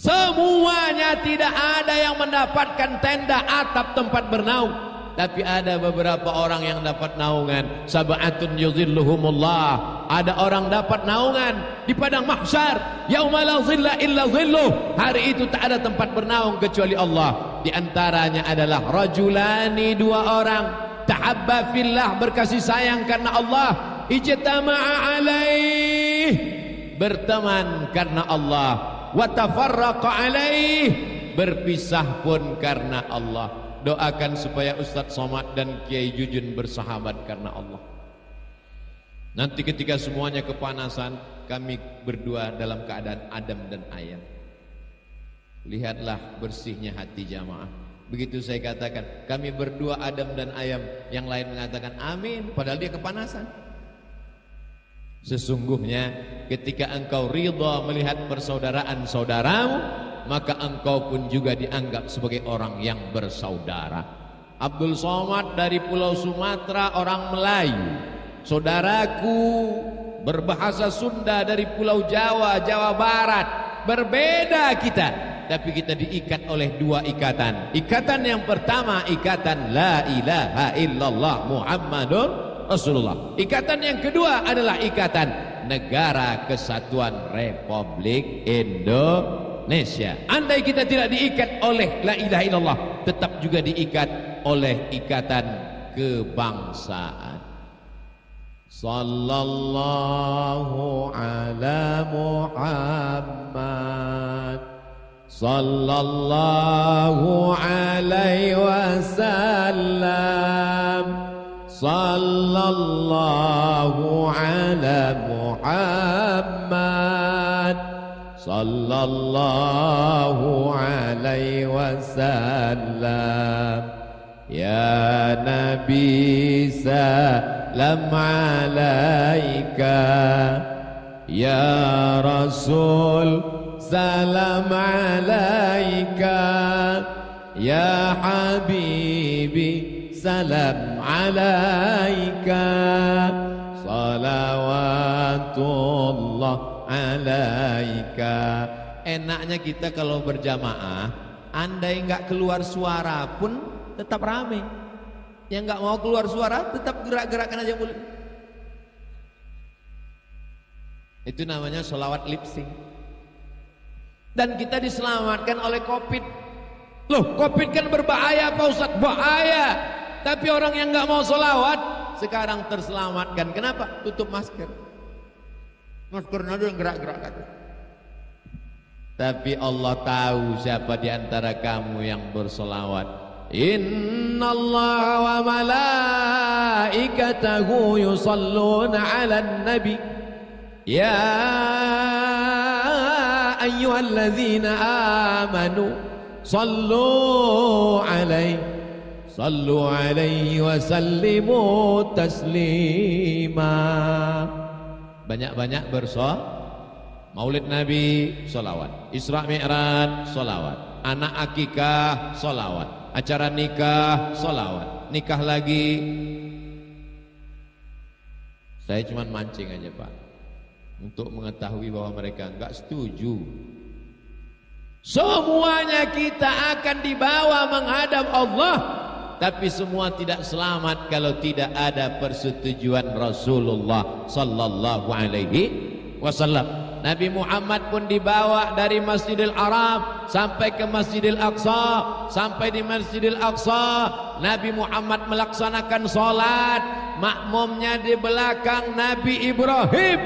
Semuanya tidak ada yang mendapatkan tenda atap tempat bernaung, tapi ada beberapa orang yang dapat naungan. Sab'atun yuzilluhumullah. Ada orang dapat naungan di padang mahsyar. Yauma la zilla illa zilluh. Hari itu tak ada tempat bernaung kecuali Allah. Di antaranya adalah rajulani, dua orang, tahabba fillah, berkasih sayang karena Allah, ijtama'a alaih, berteman karena Allah, wa tafarraqa alaih, berpisah pun karena Allah. Doakan supaya Ustadz Somad dan Kiai Jujun bersahabat karena Allah. Nanti ketika semuanya kepanasan, kami berdua dalam keadaan adem dan ayam. Lihatlah bersihnya hati jamaah. Begitu saya katakan kami berdua adem dan ayam, yang lain mengatakan amin, padahal dia kepanasan. Sesungguhnya ketika engkau ridha melihat persaudaraan saudaramu, maka engkau pun juga dianggap sebagai orang yang bersaudara. Abdul Somad dari Pulau Sumatera, orang Melayu. Saudaraku berbahasa Sunda dari Pulau Jawa, Jawa Barat. Berbeda kita, tapi kita diikat oleh dua ikatan. Ikatan yang pertama, ikatan la ilaha illallah Muhammadun Rasulullah. Ikatan yang kedua adalah ikatan Negara Kesatuan Republik Indonesia. Andai kita tidak diikat oleh la ilaha illallah, tetap juga diikat oleh ikatan kebangsaan. Sallallahu ala Muhammad, sallallahu alaihi wasallam, sallallahu ala Muhammad, sallallahu alaihi wasallam. Ya Nabi salam alaika, ya Rasul salam alaika, ya Habibi salam alaika, salawatullah alaika. Enaknya kita kalau berjamaah, andai enggak keluar suara pun tetap rame. Yang enggak mau keluar suara tetap gerak-gerakkan aja mulut. Itu namanya sholawat lip sync. Dan kita diselamatkan oleh Covid. Loh, Covid kan berbahaya Pak Ustaz? Bahaya. Tapi orang yang enggak mau sholawat sekarang terselamatkan. Kenapa? Tutup masker. Maskernya aja yang gerak-gerak kata. Tapi Allah tahu siapa di antara kamu yang bersolawat. Inna Allah wa malaikatahu yusalluna ala nabi, ya ayyuhalladzina amanu sallu alaihi wa sallimu taslima. Banyak-banyak Maulid Nabi solawat, Isra Mi'raj solawat, anak akikah solawat, acara nikah solawat, nikah lagi. Saya cuma mancing aja Pak, untuk mengetahui bahwa mereka enggak setuju. Semuanya kita akan dibawa menghadap Allah, tapi semua tidak selamat kalau tidak ada persetujuan Rasulullah sallallahu alaihi wasallam. Nabi Muhammad pun dibawa dari Masjidil Haram sampai ke Masjidil Aqsa. Sampai di Masjidil Aqsa, Nabi Muhammad melaksanakan sholat, makmumnya di belakang Nabi Ibrahim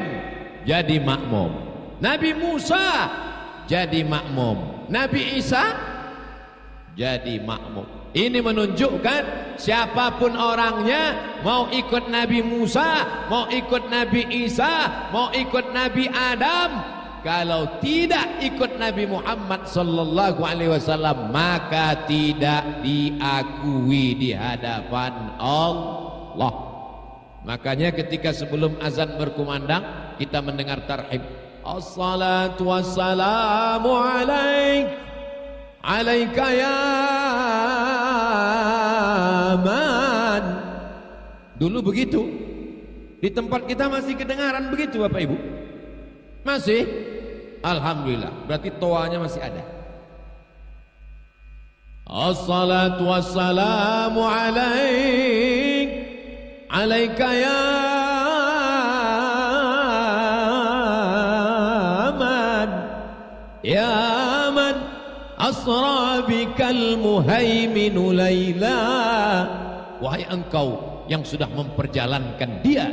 jadi makmum, Nabi Musa jadi makmum, Nabi Isa jadi makmum. Ini menunjukkan siapapun orangnya, mau ikut Nabi Musa, mau ikut Nabi Isa, mau ikut Nabi Adam, kalau tidak ikut Nabi Muhammad sallallahu alaihi wasallam, maka tidak diakui di hadapan Allah. Makanya ketika sebelum azan berkumandang, kita mendengar tarhib. Assalatu wassalamu alaika ya man Dulu begitu. Di tempat kita masih kedengaran begitu Bapak Ibu? Masih? Alhamdulillah, berarti toanya masih ada. Assalatu wassalamu alaika ya man asra bikal muhaiminu laila. Wahai engkau yang sudah memperjalankan dia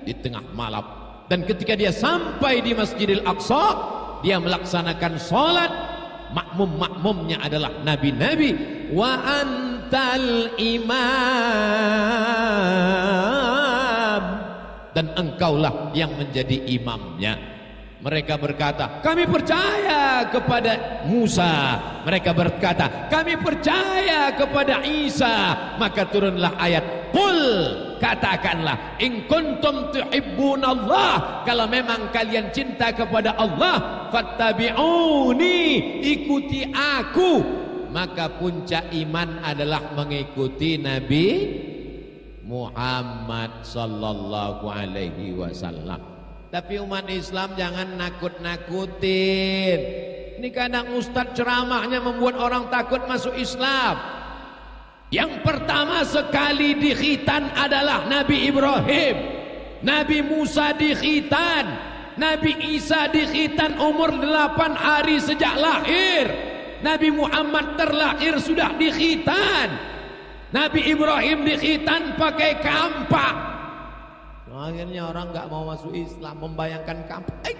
di tengah malam, dan ketika dia sampai di Masjidil Aqsa, dia melaksanakan sholat. Makmum-makmumnya adalah nabi-nabi. Wa antal imam, dan engkaulah yang menjadi imamnya. Mereka berkata, kami percaya kepada Musa. Mereka berkata, kami percaya kepada Isa. Maka turunlah ayat, qul, katakanlah, in kuntum tuhibbunallah, kalau memang kalian cinta kepada Allah, fattabi'uni, ikuti aku. Maka puncak iman adalah mengikuti Nabi Muhammad sallallahu alaihi wasallam. Tapi umat Islam jangan nakut-nakutin. Ini kadang ustadz ceramahnya membuat orang takut masuk Islam. Yang pertama sekali di khitan adalah Nabi Ibrahim, Nabi Musa di khitan, Nabi Isa di khitan umur 8 hari sejak lahir. Nabi Muhammad terlahir sudah di khitan. Nabi Ibrahim di khitan pakai kampak. Akhirnya orang nggak mau masuk Islam, membayangkan kampak.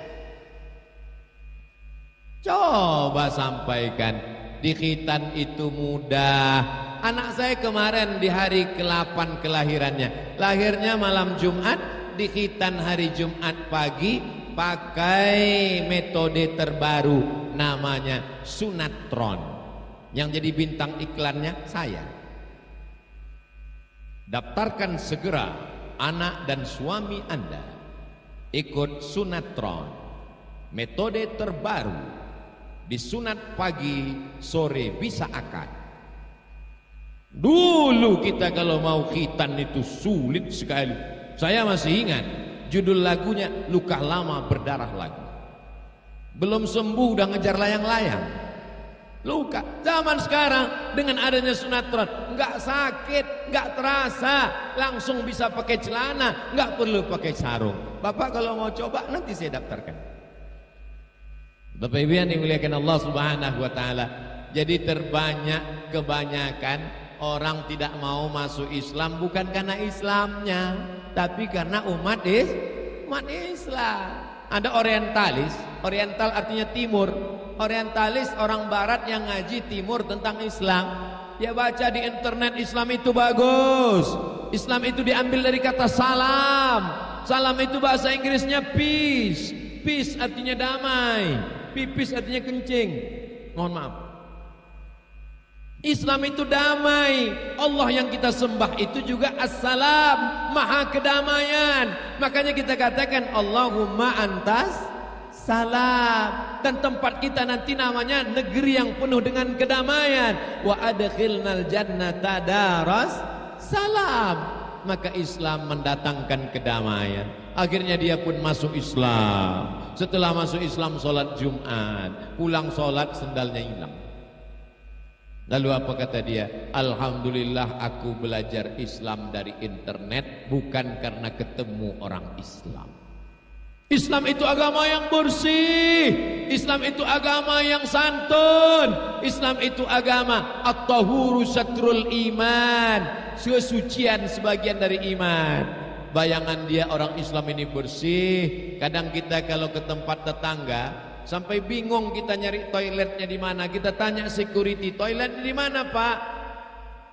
Coba sampaikan, di khitan itu mudah. Anak saya kemarin di hari ke-8 kelahirannya, lahirnya malam Jumat, di khitan hari Jumat pagi, pakai metode terbaru namanya sunatron. Yang jadi bintang iklannya saya. Daftarkan segera anak dan suami Anda ikut sunatron, metode terbaru. Disunat pagi, sore bisa akad. Dulu kita kalau mau khitan itu sulit sekali. Saya masih ingat judul lagunya Luka Lama Berdarah Lagi. Belum sembuh udah ngejar layang-layang. Luka. Zaman sekarang dengan adanya sunatron, nggak sakit, nggak terasa, langsung bisa pakai celana, nggak perlu pakai sarung. Bapak kalau mau coba nanti saya daftarkan. Bapak Ibu yang dimuliakan Allah Subhanahu wa taala. Jadi kebanyakan orang tidak mau masuk Islam bukan karena Islamnya, tapi karena umat Islam. Ada orientalis, oriental artinya timur. Orientalis orang barat yang ngaji timur tentang Islam. Dia baca di internet Islam itu bagus. Islam itu diambil dari kata salam. Salam itu bahasa Inggrisnya peace. Peace artinya damai. Pipis artinya kencing. Mohon maaf. Islam itu damai. Allah yang kita sembah itu juga Assalam, maha kedamaian. Makanya kita katakan Allahumma antas salam. Dan tempat kita nanti namanya negeri yang penuh dengan kedamaian. Wa adkhilnal jannata daras salam. Maka Islam mendatangkan kedamaian. Akhirnya dia pun masuk Islam. Setelah masuk Islam sholat Jumat, pulang sholat sendalnya hilang. Lalu apa kata dia? Alhamdulillah aku belajar Islam dari internet, bukan karena ketemu orang Islam. Islam itu agama yang bersih. Islam itu agama yang santun. Islam itu agama at-tahuru syatrul iman, kesucian sebagian dari iman. Bayangan dia orang Islam ini bersih. Kadang kita kalau ke tempat tetangga sampai bingung kita nyari toiletnya di mana. Kita tanya security, toilet di mana Pak?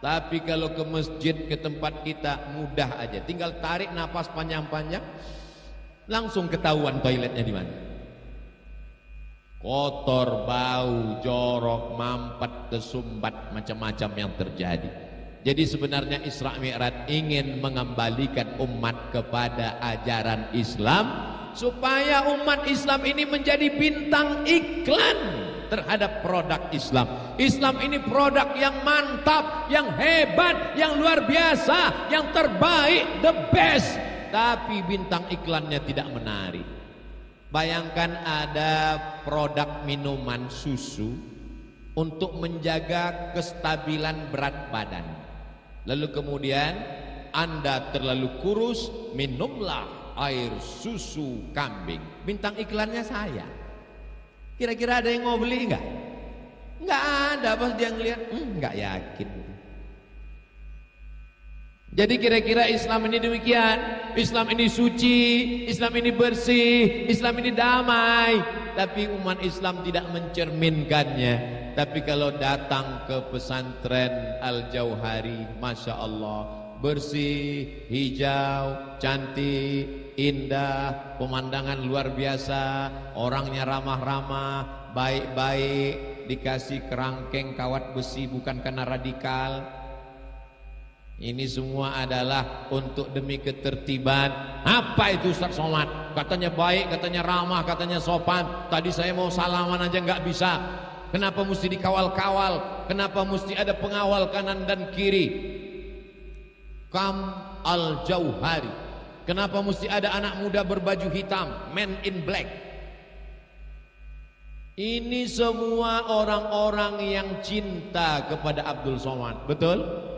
Tapi kalau ke masjid, ke tempat kita mudah aja. Tinggal tarik napas panjang-panjang, langsung ketahuan toiletnya di mana. Kotor, bau, jorok, mampet, kesumbat, macam-macam yang terjadi. Jadi sebenarnya Isra Mi'raj ingin mengembalikan umat kepada ajaran Islam, supaya umat Islam ini menjadi bintang iklan terhadap produk Islam. Islam ini produk yang mantap, yang hebat, yang luar biasa, yang terbaik, the best. Tapi bintang iklannya tidak menarik. Bayangkan ada produk minuman susu untuk menjaga kestabilan berat badan. Lalu kemudian Anda terlalu kurus, minumlah air susu kambing. Bintang iklannya saya. Kira-kira ada yang mau beli enggak? Enggak ada. Pas dia ngelihat, enggak yakin. Jadi kira-kira Islam ini demikian. Islam ini suci, Islam ini bersih, Islam ini damai. Tapi umat Islam tidak mencerminkannya. Tapi kalau datang ke pesantren Al-Jauhari, Masya Allah, bersih, hijau, cantik, indah, pemandangan luar biasa, orangnya ramah-ramah, baik-baik, dikasih kerangkeng kawat besi bukan karena radikal. Ini semua adalah untuk demi ketertiban. Apa itu Ustaz Somad? Katanya baik, katanya ramah, katanya sopan. Tadi saya mau salaman aja nggak bisa. Kenapa mesti dikawal-kawal? Kenapa mesti ada pengawal kanan dan kiri? Kam Al-Jauhari. Kenapa mesti ada anak muda berbaju hitam, men in black? Ini semua orang-orang yang cinta kepada Abdul Somad. Betul?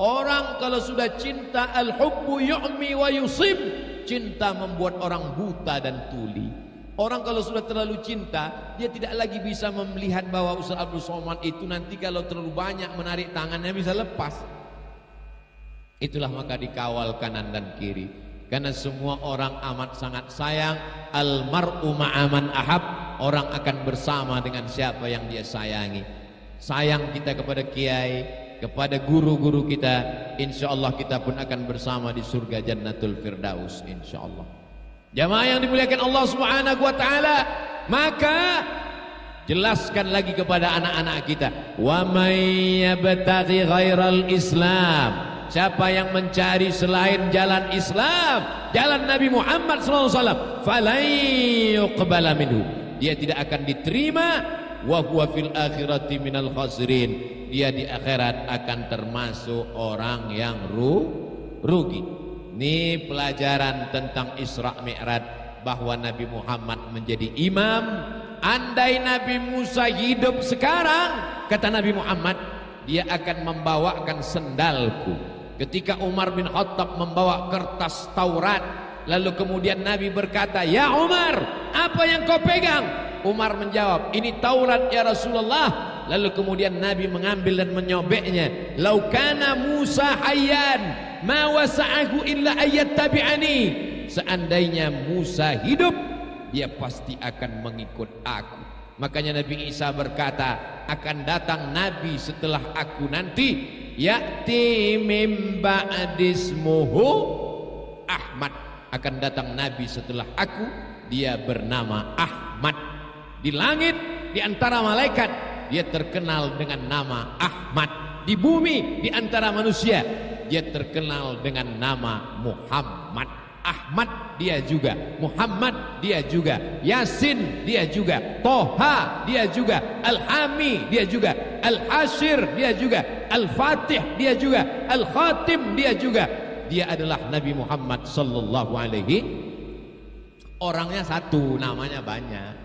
Orang kalau sudah cinta, al-hubbu yu'mi wa yusib. Cinta membuat orang buta dan tuli. Orang kalau sudah terlalu cinta, dia tidak lagi bisa melihat bahwa Ustaz Abdul Somad itu nanti kalau terlalu banyak menarik tangannya bisa lepas. Itulah maka dikawal kanan dan kiri. Karena semua orang amat sangat sayang. Al-mar'u ma'aman ahab. Orang akan bersama dengan siapa yang dia sayangi. Sayang kita kepada kiai, kepada guru-guru kita, insyaallah kita pun akan bersama di surga Jannatul Firdaus insyaallah. Jamaah yang dimuliakan Allah Subhanahu wa taala, maka jelaskan lagi kepada anak-anak kita, wa may yabtaghi ghairal Islam, siapa yang mencari selain jalan Islam, jalan Nabi Muhammad SAW, falan yuqbala minhu, dia tidak akan diterima, wa huwa fil akhirati minal khasirin, dia di akhirat akan termasuk orang yang rugi. Ini pelajaran tentang Isra Mi'raj, bahwa Nabi Muhammad menjadi imam. Andai Nabi Musa hidup sekarang, kata Nabi Muhammad, dia akan membawakan sendalku. Ketika Umar bin Khattab membawa kertas Taurat, lalu kemudian Nabi berkata, ya Umar, apa yang kau pegang? Umar menjawab, ini Taurat ya Rasulullah. Lalu kemudian Nabi mengambil dan menyobeknya. Laukana Musa hayyan ma wasa'ahu illa ayat tabi'ani. Seandainya Musa hidup, dia pasti akan mengikut aku. Makanya Nabi Isa berkata, akan datang Nabi setelah aku nanti, ya'ti mim ba'dismuhu Ahmad. Akan datang Nabi setelah aku, dia bernama Ahmad. Di langit, di antara malaikat, dia terkenal dengan nama Ahmad. Di bumi, di antara manusia, dia terkenal dengan nama Muhammad. Ahmad dia juga, Muhammad dia juga, Yasin dia juga, Toha dia juga, Al-Hami dia juga, Al-Hashir dia juga, Al-Fatih dia juga, Al-Khatim dia juga. Dia adalah Nabi Muhammad sallallahu alaihi. Orangnya satu, namanya banyak.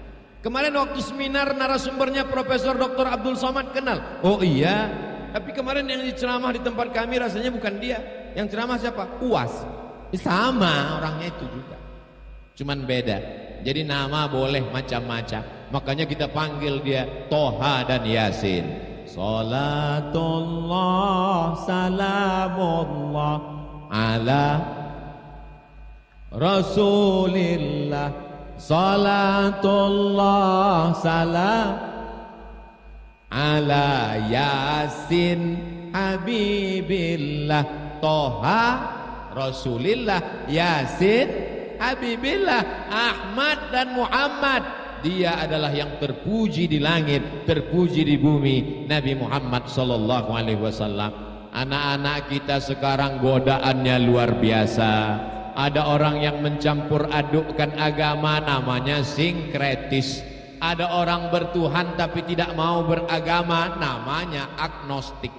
Kemarin waktu seminar narasumbernya Profesor Dr. Abdul Somad kenal. Oh iya, tapi kemarin yang ceramah di tempat kami rasanya bukan dia. Yang ceramah siapa? UAS. Sama orangnya itu juga, cuman beda. Jadi nama boleh macam-macam. Makanya kita panggil dia Toha dan Yasin. Salatullah salamullah ala Rasulillah. Salatullah salam ala Yasin Habibillah. Toha Rasulillah, Yasin Habibillah, Ahmad dan Muhammad. Dia adalah yang terpuji di langit, terpuji di bumi, Nabi Muhammad sallallahu alaihi wasallam. Anak-anak kita sekarang godaannya luar biasa. Ada orang yang mencampur adukkan agama, namanya sinkretis. Ada orang bertuhan tapi tidak mau beragama, namanya agnostik.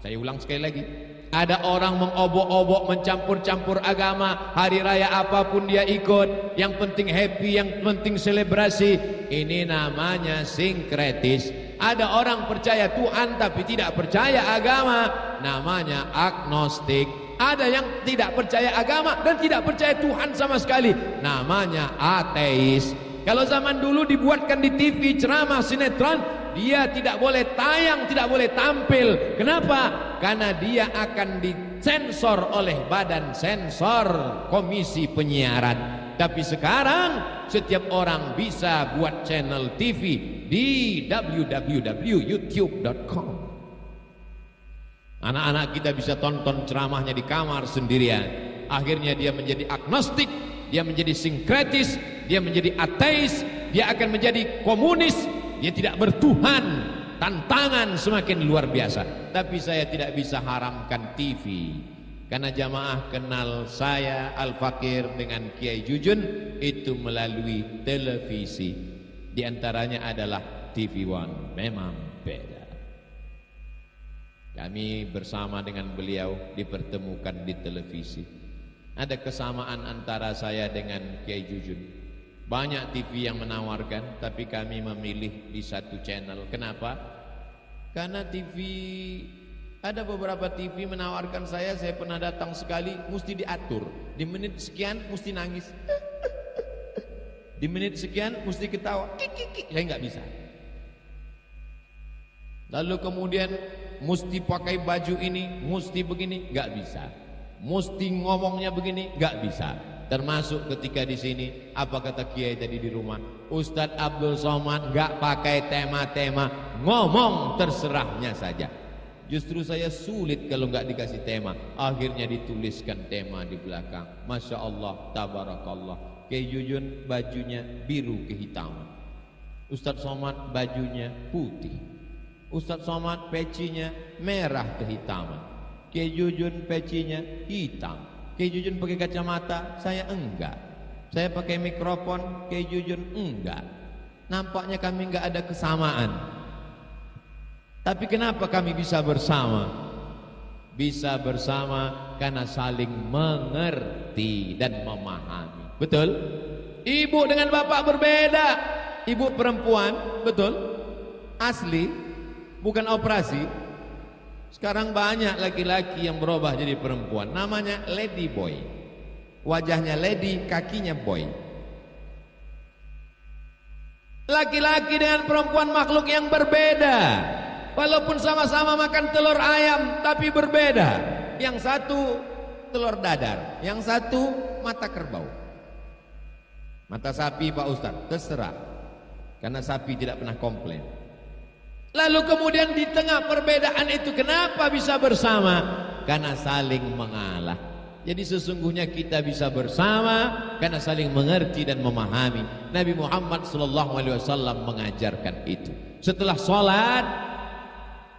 Saya ulang sekali lagi. Ada orang mengobok-obok, mencampur-campur agama, hari raya apapun dia ikut, yang penting happy, yang penting selebrasi. Ini namanya sinkretis. Ada orang percaya Tuhan tapi tidak percaya agama, namanya agnostik. Ada yang tidak percaya agama dan tidak percaya Tuhan sama sekali, namanya ateis. Kalau zaman dulu dibuatkan di TV ceramah sinetron, dia tidak boleh tayang, tidak boleh tampil. Kenapa? Karena dia akan disensor oleh badan sensor komisi penyiaran. Tapi sekarang setiap orang bisa buat channel TV di www.youtube.com. Anak-anak kita bisa tonton ceramahnya di kamar sendirian. Akhirnya dia menjadi agnostik, dia menjadi sinkretis, dia menjadi ateis, dia akan menjadi komunis, dia tidak bertuhan. Tantangan semakin luar biasa. Tapi saya tidak bisa haramkan TV, karena jamaah kenal saya Al-Fakir dengan Kiai Jujun itu melalui televisi. Di antaranya adalah TV One. Memang beda. Kami bersama dengan beliau dipertemukan di televisi. Ada kesamaan antara saya dengan Kiai Jujun. Banyak TV yang menawarkan, tapi kami memilih di satu channel. Kenapa? Karena TV, ada beberapa TV menawarkan saya pernah datang sekali, mesti diatur. Di menit sekian mesti nangis. Di menit sekian mesti ketawa. Saya nggak bisa. Lalu kemudian mesti pakai baju ini, mesti begini, nggak bisa. Mesti ngomongnya begini, nggak bisa. Termasuk ketika di sini, apa kata Kiai tadi di rumah? Ustadz Abdul Somad nggak pakai tema-tema, ngomong terserahnya saja. Justru saya sulit kalau nggak dikasih tema. Akhirnya dituliskan tema di belakang. Masya Allah, tabarakallah. Kiai Jujun bajunya biru kehitaman. Ustadz Somad bajunya putih. Ustadz Somad pecinya merah kehitaman. Kiai Jujun pecinya hitam. Kiai Jujun pakai kacamata, saya enggak. Saya pakai mikrofon, Kiai Jujun enggak. Nampaknya kami enggak ada kesamaan. Tapi kenapa kami bisa bersama? Bisa bersama karena saling mengerti dan memahami. Betul? Ibu dengan bapak berbeda. Ibu perempuan, betul? Asli, bukan operasi. Sekarang banyak laki-laki yang berubah jadi perempuan. Namanya lady boy. Wajahnya lady, kakinya boy. Laki-laki dengan perempuan makhluk yang berbeda. Walaupun sama-sama makan telur ayam, tapi berbeda. Yang satu telur dadar, yang satu mata kerbau. Mata sapi Pak Ustadz, terserah. Karena sapi tidak pernah komplain. Lalu kemudian di tengah perbedaan itu kenapa bisa bersama? Karena saling mengalah. Jadi sesungguhnya kita bisa bersama karena saling mengerti dan memahami. Nabi Muhammad SAW mengajarkan itu. Setelah sholat,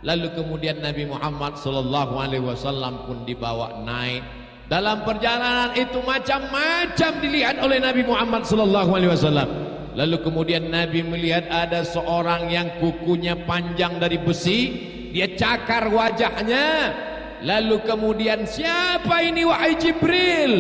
lalu kemudian Nabi Muhammad SAW pun dibawa naik. Dalam perjalanan itu macam-macam dilihat oleh Nabi Muhammad SAW. Lalu kemudian Nabi melihat ada seorang yang kukunya panjang dari besi, dia cakar wajahnya. Lalu kemudian, siapa ini wahai Jibril?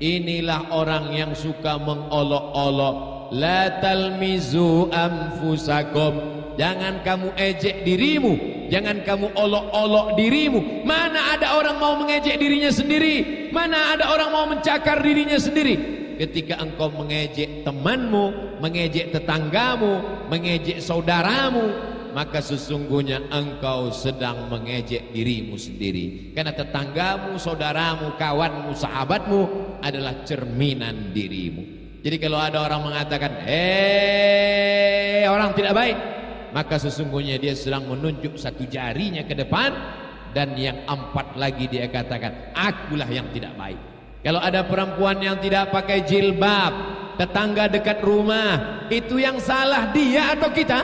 Inilah orang yang suka mengolok-olok. La talmizu anfusakum. Jangan kamu ejek dirimu, jangan kamu olok-olok dirimu. Mana ada orang mau mengejek dirinya sendiri? Mana ada orang mau mencakar dirinya sendiri? Ketika engkau mengejek temanmu, mengejek tetanggamu, mengejek saudaramu, maka sesungguhnya engkau sedang mengejek dirimu sendiri. Karena tetanggamu, saudaramu, kawanmu, sahabatmu adalah cerminan dirimu. Jadi kalau ada orang mengatakan, orang tidak baik, maka sesungguhnya dia sedang menunjuk satu jarinya ke depan, dan yang empat lagi dia katakan, akulah yang tidak baik. Kalau ada perempuan yang tidak pakai jilbab, tetangga dekat rumah, itu yang salah dia atau kita?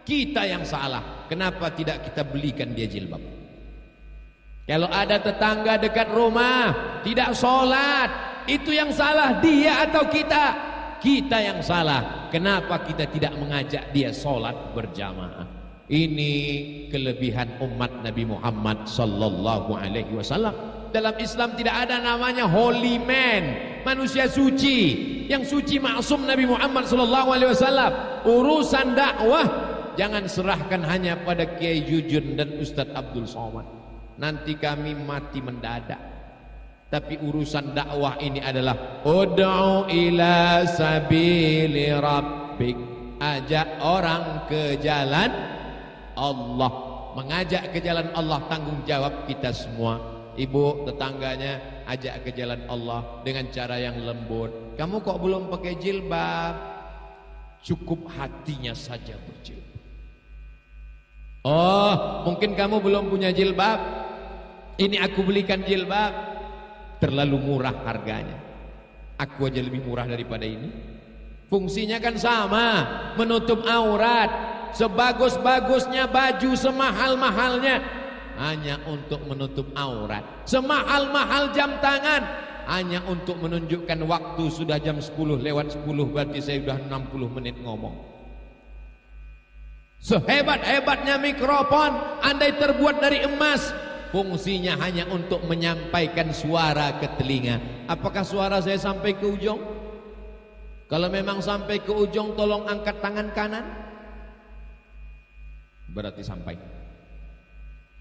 Kita yang salah. Kenapa tidak kita belikan dia jilbab? Kalau ada tetangga dekat rumah tidak sholat, itu yang salah dia atau kita? kita yang salah. Kenapa kita tidak mengajak dia sholat berjamaah? Ini kelebihan umat Nabi Muhammad sallallahu alaihi wasallam. Dalam Islam tidak ada namanya holy man, manusia suci. Yang suci maksum Nabi Muhammad sallallahu alaihi wasallam. Urusan dakwah jangan serahkan hanya pada Kiai Jujun dan Ustadz Abdul Somad. Nanti kami mati mendadak. Tapi urusan dakwah ini adalah ud'u ila sabili rabbik, ajak orang ke jalan Allah. Mengajak ke jalan Allah tanggung jawab kita semua. Ibu tetangganya ajak ke jalan Allah dengan cara yang lembut. Kamu kok belum pakai jilbab? Cukup hatinya saja berjilbab. Oh, mungkin kamu belum punya jilbab. Ini aku belikan jilbab. Terlalu murah harganya. Aku aja lebih murah daripada ini. Fungsinya kan sama, menutup aurat. Sebagus-bagusnya baju, semahal-mahalnya hanya untuk menutup aurat. Semahal-mahal jam tangan hanya untuk menunjukkan waktu. Sudah jam 10 lewat 10, berarti saya sudah 60 menit ngomong. Sehebat-hebatnya mikrofon, andai terbuat dari emas, fungsinya hanya untuk menyampaikan suara ke telinga. Apakah suara saya sampai ke ujung? Kalau memang sampai ke ujung, tolong angkat tangan kanan. Berarti sampai.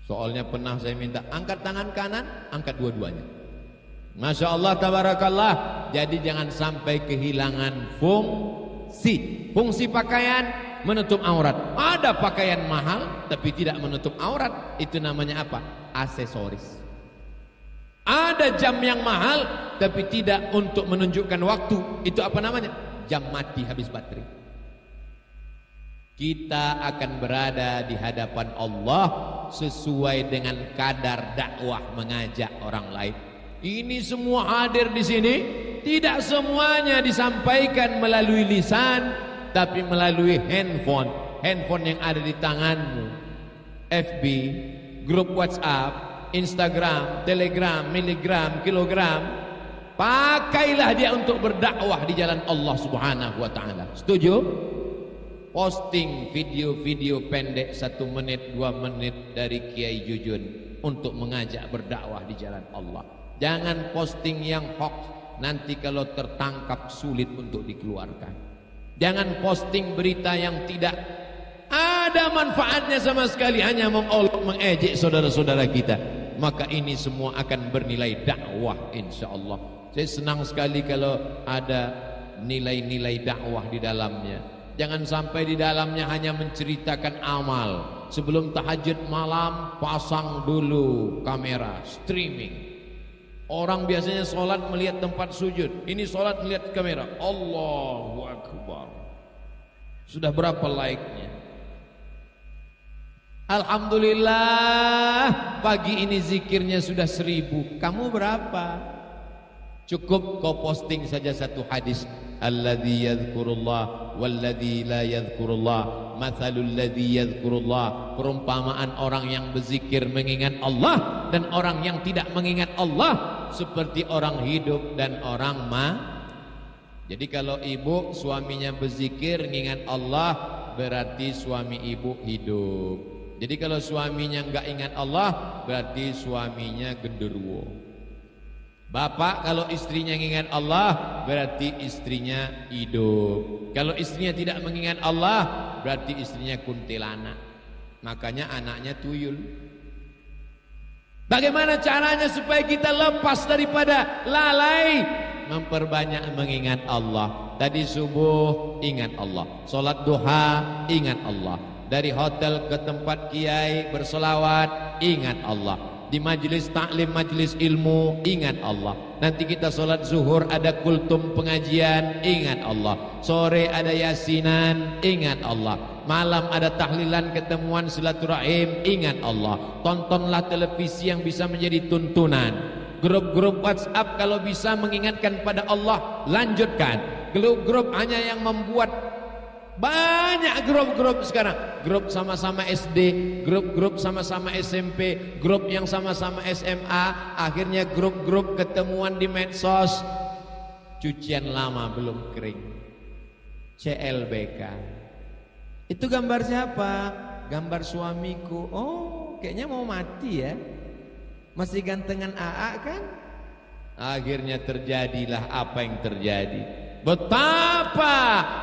Soalnya pernah saya minta angkat tangan kanan, angkat dua-duanya. Masya Allah, tabarakallah. Jadi jangan sampai kehilangan fungsi. Fungsi pakaian menutup aurat. Ada pakaian mahal tapi tidak menutup aurat. Itu namanya apa? Aksesoris. Ada jam yang mahal tapi tidak untuk menunjukkan waktu. Itu apa namanya? Jam mati, habis baterai. Kita akan berada di hadapan Allah sesuai dengan kadar dakwah mengajak orang lain. Ini semua hadir di sini, tidak semuanya disampaikan melalui lisan, tapi melalui handphone. Handphone yang ada di tanganmu. FB, grup WhatsApp, Instagram, Telegram, miligram, kilogram. Pakailah dia untuk berdakwah di jalan Allah Subhanahu wa ta'ala. Setuju? Posting video-video pendek 1 menit, 2 menit dari Kiai Jujun untuk mengajak berdakwah di jalan Allah. Jangan posting yang hoax, nanti kalau tertangkap sulit untuk dikeluarkan. Jangan posting berita yang tidak ada manfaatnya sama sekali, hanya mengolok mengejek saudara-saudara kita. Maka ini semua akan bernilai dakwah insyaallah. Saya senang sekali kalau ada nilai-nilai dakwah di dalamnya. Jangan sampai di dalamnya hanya menceritakan amal. Sebelum tahajud malam pasang dulu kamera streaming. Orang biasanya sholat melihat tempat sujud, ini sholat melihat kamera. Allahu Akbar. Sudah berapa like-nya? Alhamdulillah, pagi ini zikirnya sudah 1000. Kamu berapa? Cukup kau posting saja satu hadis. Alladzi yadhkurullah walladzi la yadhkurullah mathalul ladzi yadhkurullah. Perumpamaan orang yang berzikir mengingat Allah dan orang yang tidak mengingat Allah seperti orang hidup dan orang Jadi kalau ibu suaminya berzikir mengingat Allah, berarti suami ibu hidup. Jadi kalau suaminya enggak ingat Allah, berarti suaminya genderuwo. Bapak kalau istrinya mengingat Allah, berarti istrinya hidup. Kalau istrinya tidak mengingat Allah, berarti istrinya kuntilanak. Makanya anaknya tuyul. Bagaimana caranya supaya kita lepas daripada lalai? Memperbanyak mengingat Allah. Tadi subuh ingat Allah, solat duha ingat Allah, dari hotel ke tempat kiai bersolawat ingat Allah, di majlis taklim, majlis ilmu ingat Allah. Nanti kita solat zuhur ada kultum pengajian ingat Allah. Sore ada yasinan ingat Allah. Malam ada tahlilan ketemuan silaturahim ingat Allah. Tontonlah televisi yang bisa menjadi tuntunan. Grup-grup WhatsApp kalau bisa mengingatkan pada Allah, lanjutkan. Grup-grup hanya yang membuat banyak grup-grup sekarang. Grup sama-sama SD, grup-grup sama-sama SMP, grup yang sama-sama SMA, akhirnya grup-grup ketemuan di medsos. Cucian lama belum kering. CLBK. Itu gambar siapa? Gambar suamiku. Oh, kayaknya mau mati ya. Masih gantengan AA kan? Akhirnya terjadilah apa yang terjadi. Betapa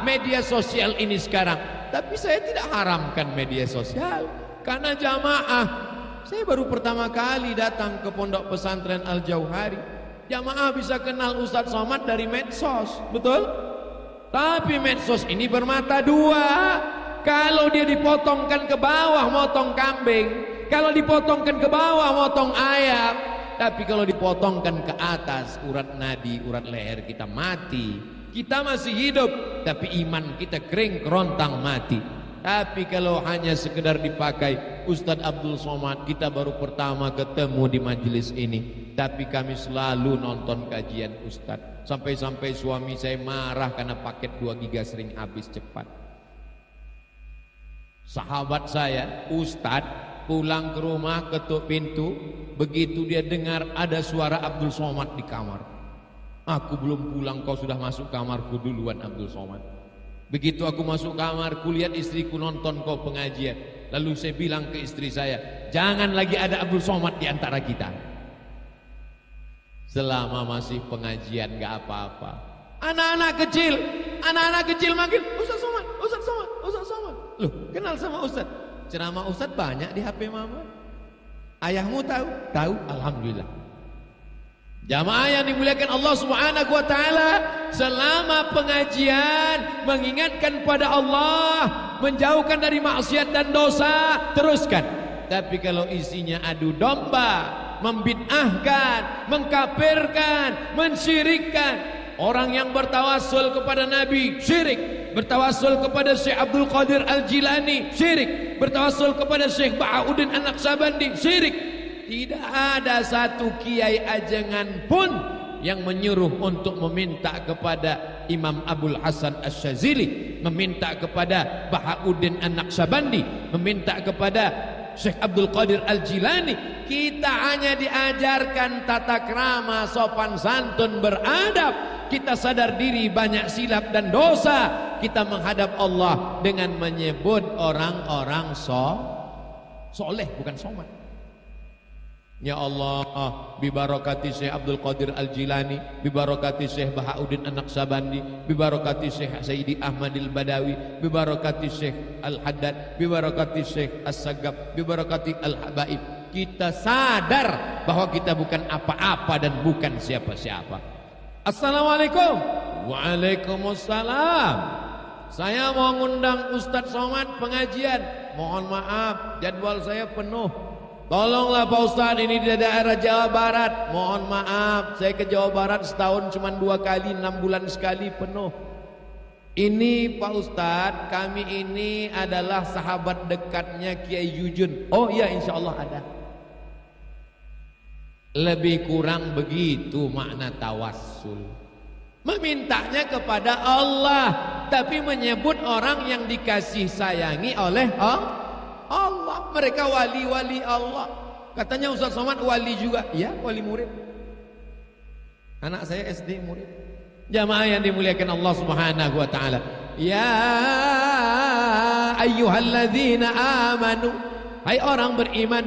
media sosial ini sekarang. Tapi saya tidak haramkan media sosial, karena jamaah, saya baru pertama kali datang ke Pondok Pesantren Al-Jauhari. Jamaah bisa kenal Ustadz Somad dari medsos, betul? Tapi medsos ini bermata dua. Kalau dia dipotongkan ke bawah motong kambing, kalau dipotongkan ke bawah motong ayam, tapi kalau dipotongkan ke atas urat nadi, urat leher kita mati. Kita masih hidup, tapi iman kita kering kerontang mati. Tapi kalau hanya sekedar dipakai Ustadz Abdul Somad, kita baru pertama ketemu di majelis ini, tapi kami selalu nonton kajian Ustadz. Sampai-sampai suami saya marah karena paket 2 giga sering habis cepat. Sahabat saya, Ustadz, pulang ke rumah ketuk pintu, begitu dia dengar ada suara Abdul Somad di kamar. Aku belum pulang, kau sudah masuk kamarku duluan Abdul Somad. Begitu aku masuk kamar, kulihat istriku nonton kau pengajian. Lalu saya bilang ke istri saya, jangan lagi ada Abdul Somad di antara kita. Selama masih pengajian gak apa-apa. Anak-anak kecil manggil Ustaz Somad, Ustaz Somad, Ustaz Somad. Loh, kenal sama Ustaz. Ceramah Ustaz banyak di HP mama. Ayahmu tahu? Tahu, alhamdulillah. Jamaah yang dimuliakan Allah Subhanahu wa taala, selama pengajian mengingatkan pada Allah, menjauhkan dari maksiat dan dosa, teruskan. Tapi kalau isinya adu domba, membid'ahkan, mengkafirkan, mensyirikkan, orang yang bertawassul kepada Nabi syirik, bertawassul kepada Syekh Abdul Qadir Al-Jilani syirik, bertawassul kepada Syekh Bahauddin An-Naqsabandi syirik. Tidak ada satu kiai ajengan pun yang menyuruh untuk meminta kepada Imam Abul Hasan Asy-Syadzili, meminta kepada Bahauddin An-Naqsabandi, meminta kepada Syekh Abdul Qadir Al-Jilani. Kita hanya diajarkan tata krama, sopan santun, beradab. Kita sadar diri banyak silap dan dosa. Kita menghadap Allah dengan menyebut orang-orang soleh, bukan somad. Ya Allah, bibarakati Syekh Abdul Qadir Al-Jilani, bibarakati Syekh Bahauddin An-Naqsabandi, bibarakati Syekh Sayyidi Ahmad Al-Badawi, bibarakati Syekh Al-Haddad, bibarakati Syekh As-Sagaf, bibarakati Al-Habaib. Kita sadar bahwa kita bukan apa-apa dan bukan siapa-siapa. Assalamualaikum. Waalaikumsalam. Saya mau ngundang Ustadz Somad pengajian. Mohon maaf, jadwal saya penuh. Tolonglah Pak Ustadz, ini di daerah Jawa Barat. Mohon maaf, saya ke Jawa Barat setahun cuma 2 kali, 6 bulan sekali penuh. Ini Pak Ustadz, kami ini adalah sahabat dekatnya Kiai Yujun. Oh iya, insya Allah ada. Lebih kurang begitu makna tawassul. Memintanya kepada Allah, tapi menyebut orang yang dikasih sayangi oleh Allah. Mereka wali-wali Allah. Katanya Ustaz Somad wali juga. Ya, wali murid. Anak saya SD murid. Jamaah yang dimuliakan Allah Subhanahu wa taala. Ya ayyuhalladzina amanu, hai orang beriman,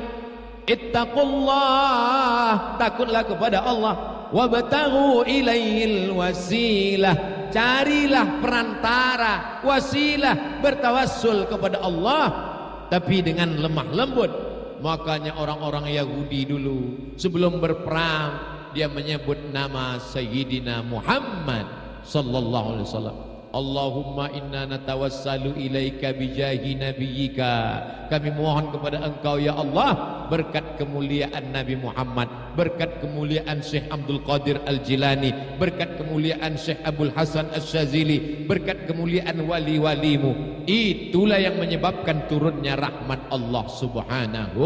ittaqullah, takutlah kepada Allah, wabtaghu ilaihil wasilah, carilah perantara, wasilah, bertawassul kepada Allah, tapi dengan lemah lembut. Makanya orang-orang Yahudi dulu sebelum berperang dia menyebut nama Sayyidina Muhammad sallallahu alaihi wasallam. Allahumma inna natawassalu ilaika bijahi nabiyyika. Kami mohon kepada engkau ya Allah berkat kemuliaan Nabi Muhammad, berkat kemuliaan Syekh Abdul Qadir Al-Jilani, berkat kemuliaan Syekh Abdul Hasan Asy-Syadzili, berkat kemuliaan wali-walimu. Itulah yang menyebabkan turunnya rahmat Allah Subhanahu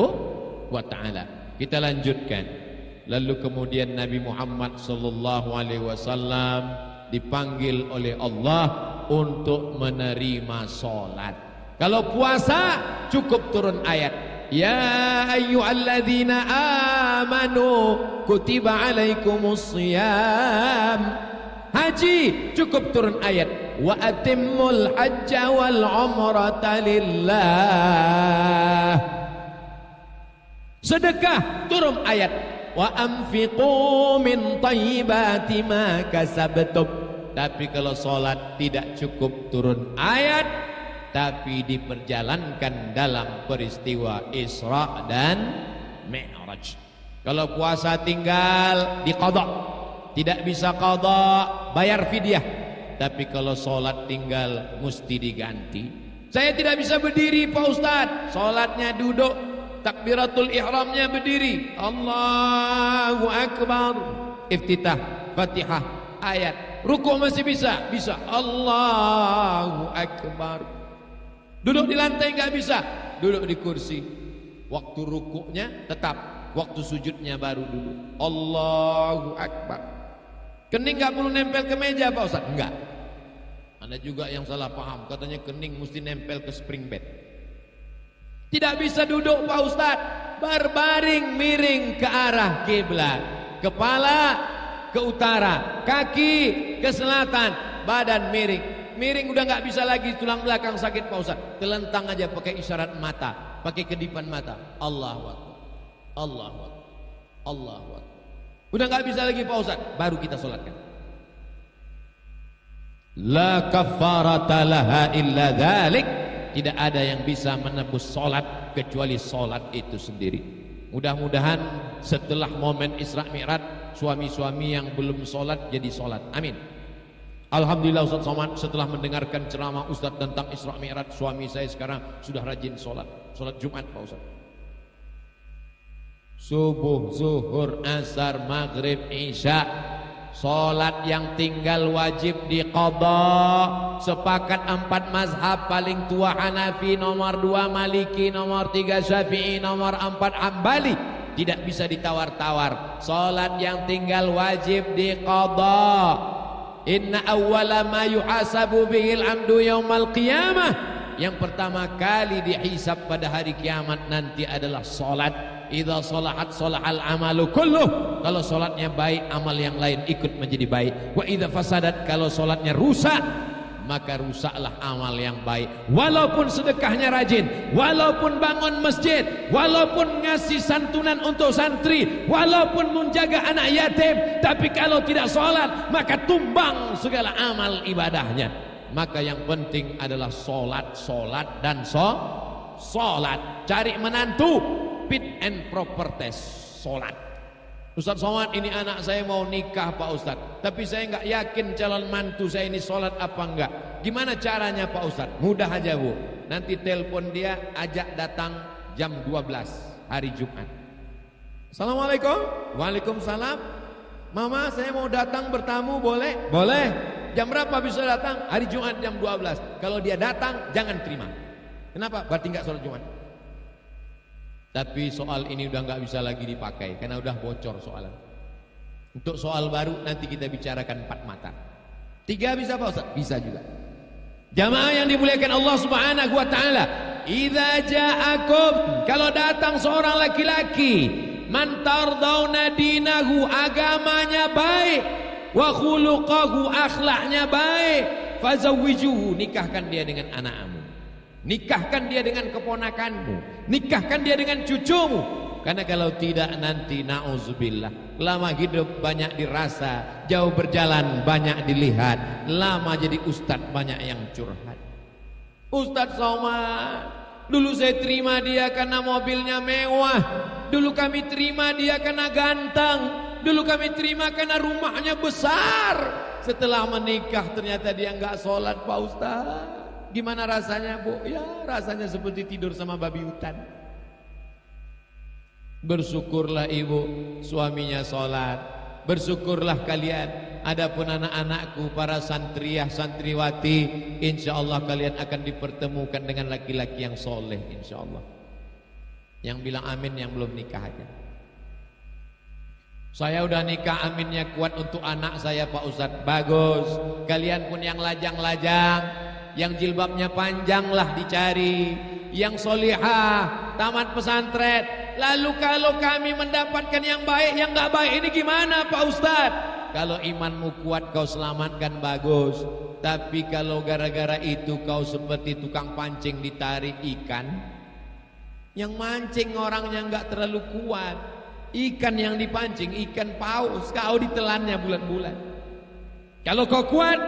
wa taala. Kita lanjutkan. Lalu kemudian Nabi Muhammad sallallahu alaihi wasallam dipanggil oleh Allah untuk menerima solat. Kalau puasa cukup turun ayat, ya ayyuhalladzina amanu kutiba alaikumus shiyam. Haji cukup turun ayat, wa atimmul hajja wal umrata lillah. Sedekah, turun ayat wa anfiqu min thayyibati ma kasabtum. Tapi kalau salat tidak cukup turun ayat, tapi diperjalankan dalam peristiwa Isra dan Mi'raj. Kalau puasa tinggal diqadha, tidak bisa qadha, bayar fidyah. Tapi kalau salat tinggal mesti diganti. Saya tidak bisa berdiri Pak Ustadz, salatnya duduk, takbiratul ihramnya berdiri, Allahu Akbar, iftitah, Fatihah, ayat, rukuk masih bisa, Allahu Akbar. Duduk di lantai nggak bisa, duduk di kursi. Waktu rukuknya tetap, waktu sujudnya baru duduk, Allahu Akbar. Kening nggak perlu nempel ke meja Pak Ustaz? Enggak. Ada juga yang salah paham, katanya kening mesti nempel ke spring bed. Tidak bisa duduk Pak Ustaz, berbaring miring ke arah kiblat, kepala ke utara, kaki ke selatan, badan miring. Miring udah nggak bisa lagi, tulang belakang sakit Pak Ustaz. Telentang aja pakai isyarat mata, pakai kedipan mata. Allahu Akbar, Allahu Akbar, Allahu Akbar. Udah nggak bisa lagi Pak Ustaz, baru kita sholatkan. La kafarata laha illa dzalik. Tidak ada yang bisa menebus sholat kecuali sholat itu sendiri. Mudah-mudahan setelah momen Isra Mi'raj, suami-suami yang belum sholat jadi sholat. Amin. Alhamdulillah Ustaz Somad, setelah mendengarkan ceramah Ustaz tentang Isra Mi'raj, suami saya sekarang sudah rajin sholat. Sholat Jumat Pak Ustaz. Subuh, zuhur, asar, maghrib, isya, sholat yang tinggal wajib diqadha. Sepakat 4 mazhab, paling tua Hanafi, nomor 2 Maliki, nomor 3 Syafi'i, nomor 4 Hambali. Tidak bisa ditawar-tawar. Sholat yang tinggal wajib diqadha. Inna awwala ma yuhasabu bihil amdu yaumal qiyamah. Yang pertama kali dihisab pada hari kiamat nanti adalah sholat. Idza sholahat sholahal amalu kulluh. Kalau sholatnya baik, amal yang lain ikut menjadi baik. Wa idza fasadat, kalau sholatnya rusak, maka rusaklah amal yang baik. Walaupun sedekahnya rajin, walaupun bangun masjid, walaupun ngasih santunan untuk santri, walaupun menjaga anak yatim, tapi kalau tidak sholat, maka tumbang segala amal ibadahnya. Maka yang penting adalah sholat, sholat dan sholat. Cari menantu, fit and proper test, sholat. Ustaz Somad, ini anak saya mau nikah Pak Ustaz, tapi saya nggak yakin calon mantu saya ini sholat apa enggak. Gimana caranya Pak Ustaz? Mudah aja Bu, nanti telepon dia, ajak datang jam 12 hari Jumat. Assalamualaikum. Waalaikumsalam. Mama, saya mau datang bertamu, boleh? Boleh. Jam berapa bisa datang? Hari Jumat jam 12. Kalau dia datang, jangan terima. Kenapa? Berarti nggak sholat Jumat. Tapi soal ini udah nggak bisa lagi dipakai karena udah bocor soalnya. Untuk soal baru nanti kita bicarakan 4 mata. 3 bisa Pak Ustaz? Bisa juga. Jamaah yang dimuliakan Allah Subhanahu wa taala, idza ja'akum, kalau datang seorang laki-laki, man tardawna dinahu, agamanya baik, wa khuluquhu, akhlaknya baik, fazawwijuhu, nikahkan dia dengan anakmu. Nikahkan dia dengan keponakanmu, nikahkan dia dengan cucumu. Karena kalau tidak nanti na'udzubillah, lama hidup banyak dirasa, jauh berjalan banyak dilihat, lama jadi ustadz banyak yang curhat. Ustadz Somad, dulu saya terima dia karena mobilnya mewah, dulu kami terima dia karena ganteng, dulu kami terima karena rumahnya besar. Setelah menikah ternyata dia nggak sholat Pak Ustadz. Gimana rasanya Bu? Ya rasanya seperti tidur sama babi hutan. Bersyukurlah ibu, suaminya sholat. Bersyukurlah kalian. Adapun anak-anakku, para santriyah, santriwati, insya Allah kalian akan dipertemukan dengan laki-laki yang soleh, insya Allah. Yang bilang amin yang belum nikah aja. Saya udah nikah, aminnya kuat untuk anak saya Pak Ustadz. Bagus. Kalian pun yang lajang-lajang, yang jilbabnya panjanglah dicari, yang solihah, tamat pesantren. Lalu kalau kami mendapatkan yang baik, yang gak baik ini gimana Pak Ustadz? Kalau imanmu kuat kau selamatkan, bagus. Tapi kalau gara-gara itu kau seperti tukang pancing ditarik ikan, yang mancing orangnya nggak terlalu kuat, ikan yang dipancing ikan paus, kau ditelannya bulan-bulan. Kalau kau kuat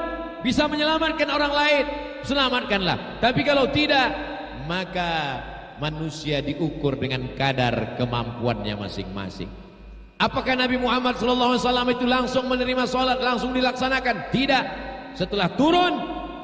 bisa menyelamatkan orang lain, selamatkanlah. Tapi kalau tidak, maka manusia diukur dengan kadar kemampuannya masing-masing. Apakah Nabi Muhammad SAW itu langsung menerima sholat, langsung dilaksanakan? Tidak. Setelah turun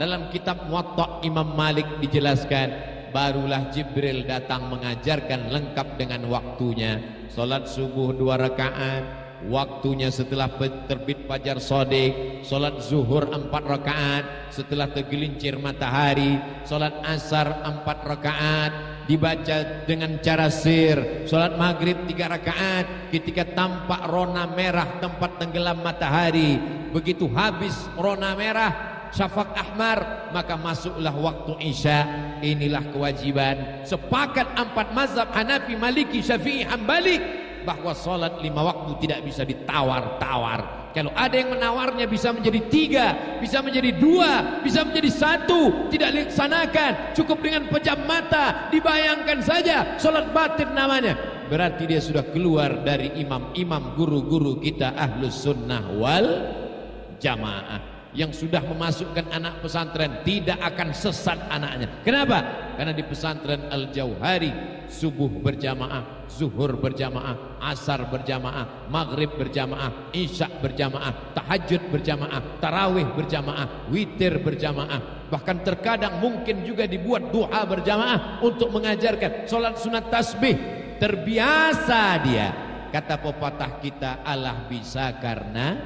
dalam kitab Muwatta Imam Malik dijelaskan, barulah Jibril datang mengajarkan lengkap dengan waktunya. Sholat subuh 2 rakaat, waktunya setelah terbit fajar shadiq. Sholat zuhur 4 rakaat setelah tergelincir matahari. Sholat asar 4 rakaat dibaca dengan cara sir. Sholat maghrib 3 rakaat ketika tampak rona merah tempat tenggelam matahari. Begitu habis rona merah, syafaq ahmar, maka masuklah waktu isya. Inilah kewajiban. Sepakat 4 mazhab Hanafi, Maliki, Syafi'i, Hambali bahwa sholat 5 waktu tidak bisa ditawar-tawar. Kalau ada yang menawarnya bisa menjadi 3, bisa menjadi 2, bisa menjadi 1, tidak dilaksanakan, cukup dengan pejam mata, dibayangkan saja, sholat batin namanya. Berarti dia sudah keluar dari imam-imam guru-guru kita Ahlus Sunnah wal Jamaah. Yang sudah memasukkan anak pesantren tidak akan sesat anaknya. Kenapa? Karena di pesantren Al-Jauhari subuh berjamaah, zuhur berjamaah, asar berjamaah, maghrib berjamaah, isya berjamaah, tahajud berjamaah, tarawih berjamaah, witir berjamaah. Bahkan terkadang mungkin juga dibuat duha berjamaah untuk mengajarkan sholat sunat tasbih. Terbiasa dia. Kata pepatah kita, Allah bisa karena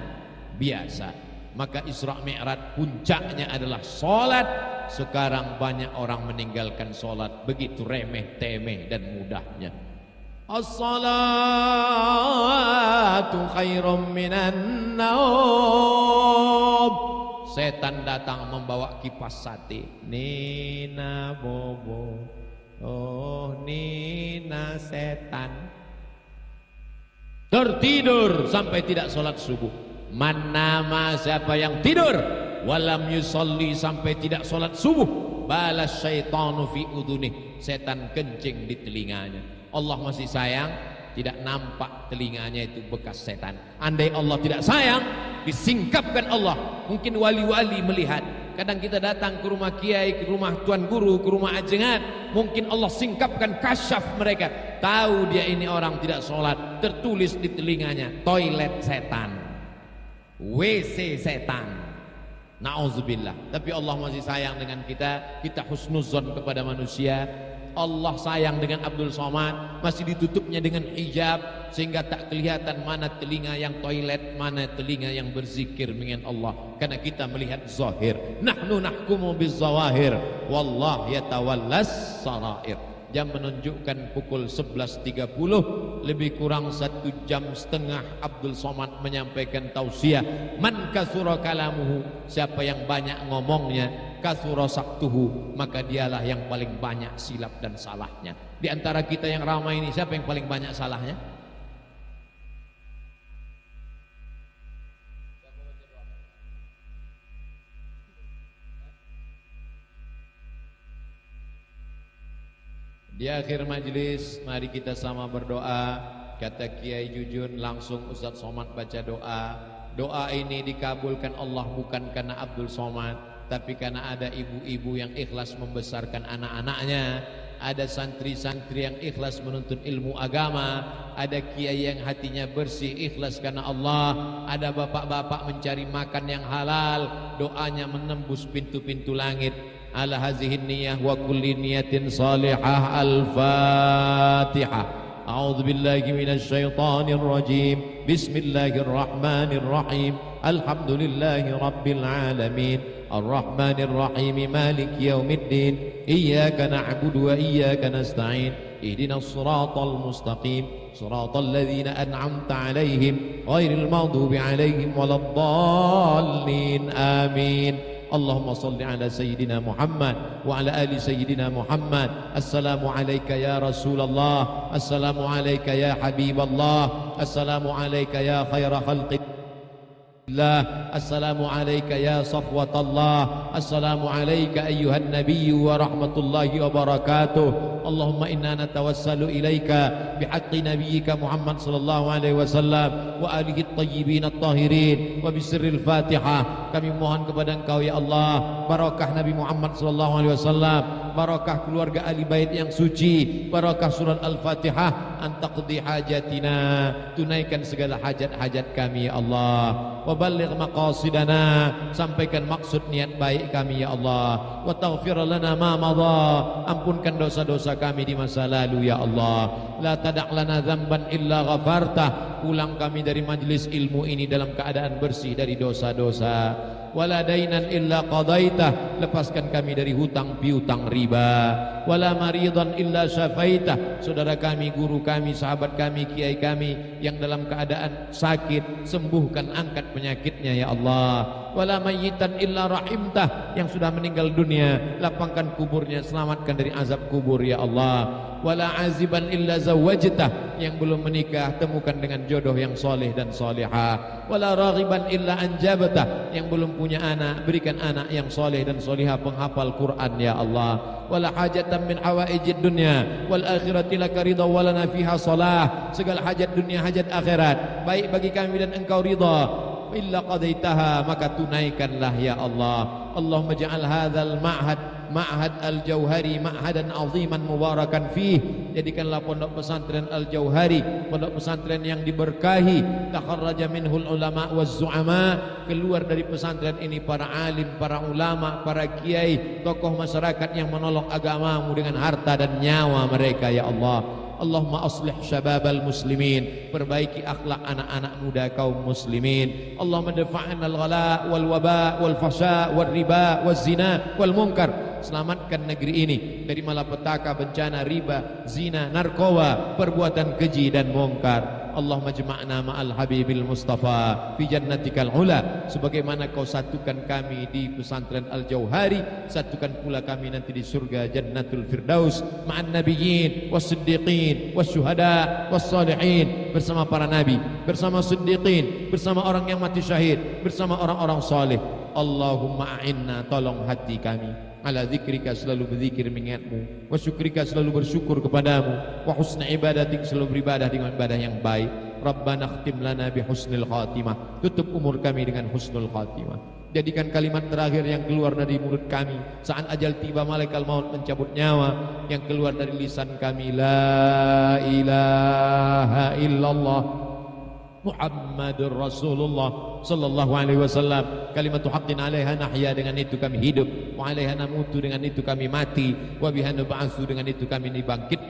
biasa. Maka Isra Mi'raj puncaknya adalah sholat. Sekarang banyak orang meninggalkan sholat begitu remeh temeh dan mudahnya. As-salatu khairum minan naum. Setan datang membawa kipas sate. Nina bobo, oh Nina setan. Tertidur sampai tidak sholat subuh. Manama, siapa yang tidur walam yusolli, sampai tidak sholat subuh, balas syaitanu fi udhunih, setan kencing di telinganya. Allah masih sayang, tidak nampak telinganya itu bekas setan. Andai Allah tidak sayang, disingkapkan Allah. Mungkin wali-wali melihat. Kadang kita datang ke rumah kiai, ke rumah tuan guru, ke rumah ajengan, mungkin Allah singkapkan, kasyaf mereka, tahu dia ini orang tidak sholat. Tertulis di telinganya, toilet setan, WC setan. Na'udzubillah. Tapi Allah masih sayang dengan kita. Kita husnuzon kepada manusia. Allah sayang dengan Abdul Somad, masih ditutupnya dengan hijab sehingga tak kelihatan mana telinga yang toilet, mana telinga yang berzikir mengingat Allah. Karena kita melihat zahir. Nahnu nahkumu bizzawahir, wallah yatawallas sarair. Jam menunjukkan pukul 11.30, lebih kurang 1,5 jam Abdul Somad menyampaikan tausiah. Man kasura kalamuhu, siapa yang banyak ngomongnya, kasura saktuhu, maka dialah yang paling banyak silap dan salahnya. Di antara kita yang ramai ini, siapa yang paling banyak salahnya? Di akhir majlis, mari kita sama berdoa. Kata Kiai Jujun, langsung Ustaz Somad baca doa. Doa ini dikabulkan Allah bukan karena Abdul Somad, tapi karena ada ibu-ibu yang ikhlas membesarkan anak-anaknya, ada santri-santri yang ikhlas menuntut ilmu agama, ada kiai yang hatinya bersih ikhlas karena Allah, ada bapak-bapak mencari makan yang halal, doanya menembus pintu-pintu langit. Ala hazihin niyah wa kulli niyatin salihah. Al-Fatihah. A'udzu billahi minasy syaithanir rajim. Bismillahirrahmanir rahim. Alhamdulillahi rabbil alamin. Ar-Rahmanir Rahim. Maliki yaumiddin. Iyyaka na'budu wa iyyaka nasta'in. Ihdinas siratal mustaqim. Siratal ladzina an'amta 'alaihim ghairil maghdubi 'alaihim waladdallin. Amin. Allahumma salli ala Sayyidina Muhammad wa ala ali Sayyidina Muhammad. Assalamu alayka ya Rasulullah. Assalamu alayka ya Habiballah. Assalamu alayka ya khaira khalqi. السلام عليك يا صفوة الله السلام عليك أيها النبي ورحمة الله وبركاته اللهم إنا نتوسل إليك بحق نبيك محمد صلى الله عليه وسلم وآله الطيبين الطاهرين وبسر الفاتحة kami mohon kepada Engkau ya Allah barakah Nabi Muhammad sallallahu alaihi wasallam barakah keluarga ahli bait yang suci barakah surat Al-Fatihah antaqdi hajatina tunaikan segala hajat-hajat kami ya Allah wa balligh maqasidana sampaikan maksud niat baik kami ya Allah wa taghfir lana ma madha ampunkan dosa-dosa kami di masa lalu ya Allah la tada' lana dzamban illa ghafartah pulang kami dari majlis ilmu ini dalam keadaan bersih dari dosa-dosa wala dainan illa qadaitah lepaskan kami dari hutang piutang riba wala maridan illa syafaitah saudara kami guru kami sahabat kami kiai kami yang dalam keadaan sakit sembuhkan angkat penyakitnya ya Allah wala mayyitan illa rahimtah yang sudah meninggal dunia lapangkan kuburnya selamatkan dari azab kubur ya Allah wala aziban illa zawwajtah yang belum menikah temukan dengan jodoh yang soleh dan solehah wala raghiban illa anjabtah yang belum punya anak berikan anak yang soleh dan solehah penghafal Quran ya Allah wala hajatan min hawaijid dunya wal akhirati laka ridha walana fiha salah segala hajat dunia hajat akhirat baik bagi kami dan engkau ridha illa qadaitaha maka tunaikanlah ya Allah Allahumma ja'al hadzal ma'had al-jauhari ma'hadan aziman mubarakan fih jadikanlah pondok pesantren al-jauhari pondok pesantren yang diberkahi takharraja minhul ulama waz zu'ama keluar dari pesantren ini para alim para ulama para kiai tokoh masyarakat yang menolong agamamu dengan harta dan nyawa mereka ya Allah Allahumma aslih syababal muslimin perbaiki akhlak anak-anak muda kaum muslimin Allahumma dafa'na al-ghala wal waba wal fasha wal riba wal zina wal munkar selamatkan negeri ini dari malapetaka bencana riba zina narkoba perbuatan keji dan munkar Allahumma jama'na ma'al habibil mustafa fi jannatikal ula sebagaimana kau satukan kami di pesantren Al-Jauhari satukan pula kami nanti di surga jannatul firdaus ma'an nabiyyin was siddiqin was syuhada was salihin bersama para nabi bersama siddiqin bersama orang yang mati syahid bersama orang-orang saleh Allahumma a'inna tolong hati kami ala zikrika selalu berzikir mengingatmu wa syukrika selalu bersyukur kepadamu wa husna ibadatik selalu beribadah dengan ibadah yang baik Rabbana khtim lana bi husnil khatimah tutup umur kami dengan husnul khatimah jadikan kalimat terakhir yang keluar dari mulut kami saat ajal tiba malaikat maut mencabut nyawa yang keluar dari lisan kami la ilaha illallah Muhammadur Rasulullah sallallahu alaihi wasallam kalimatu haqqin 'alaiha nahya dengan itu kami hidup wa 'alaiha namutu dengan itu kami mati wa biha nub'atsu dengan itu kami dibangkit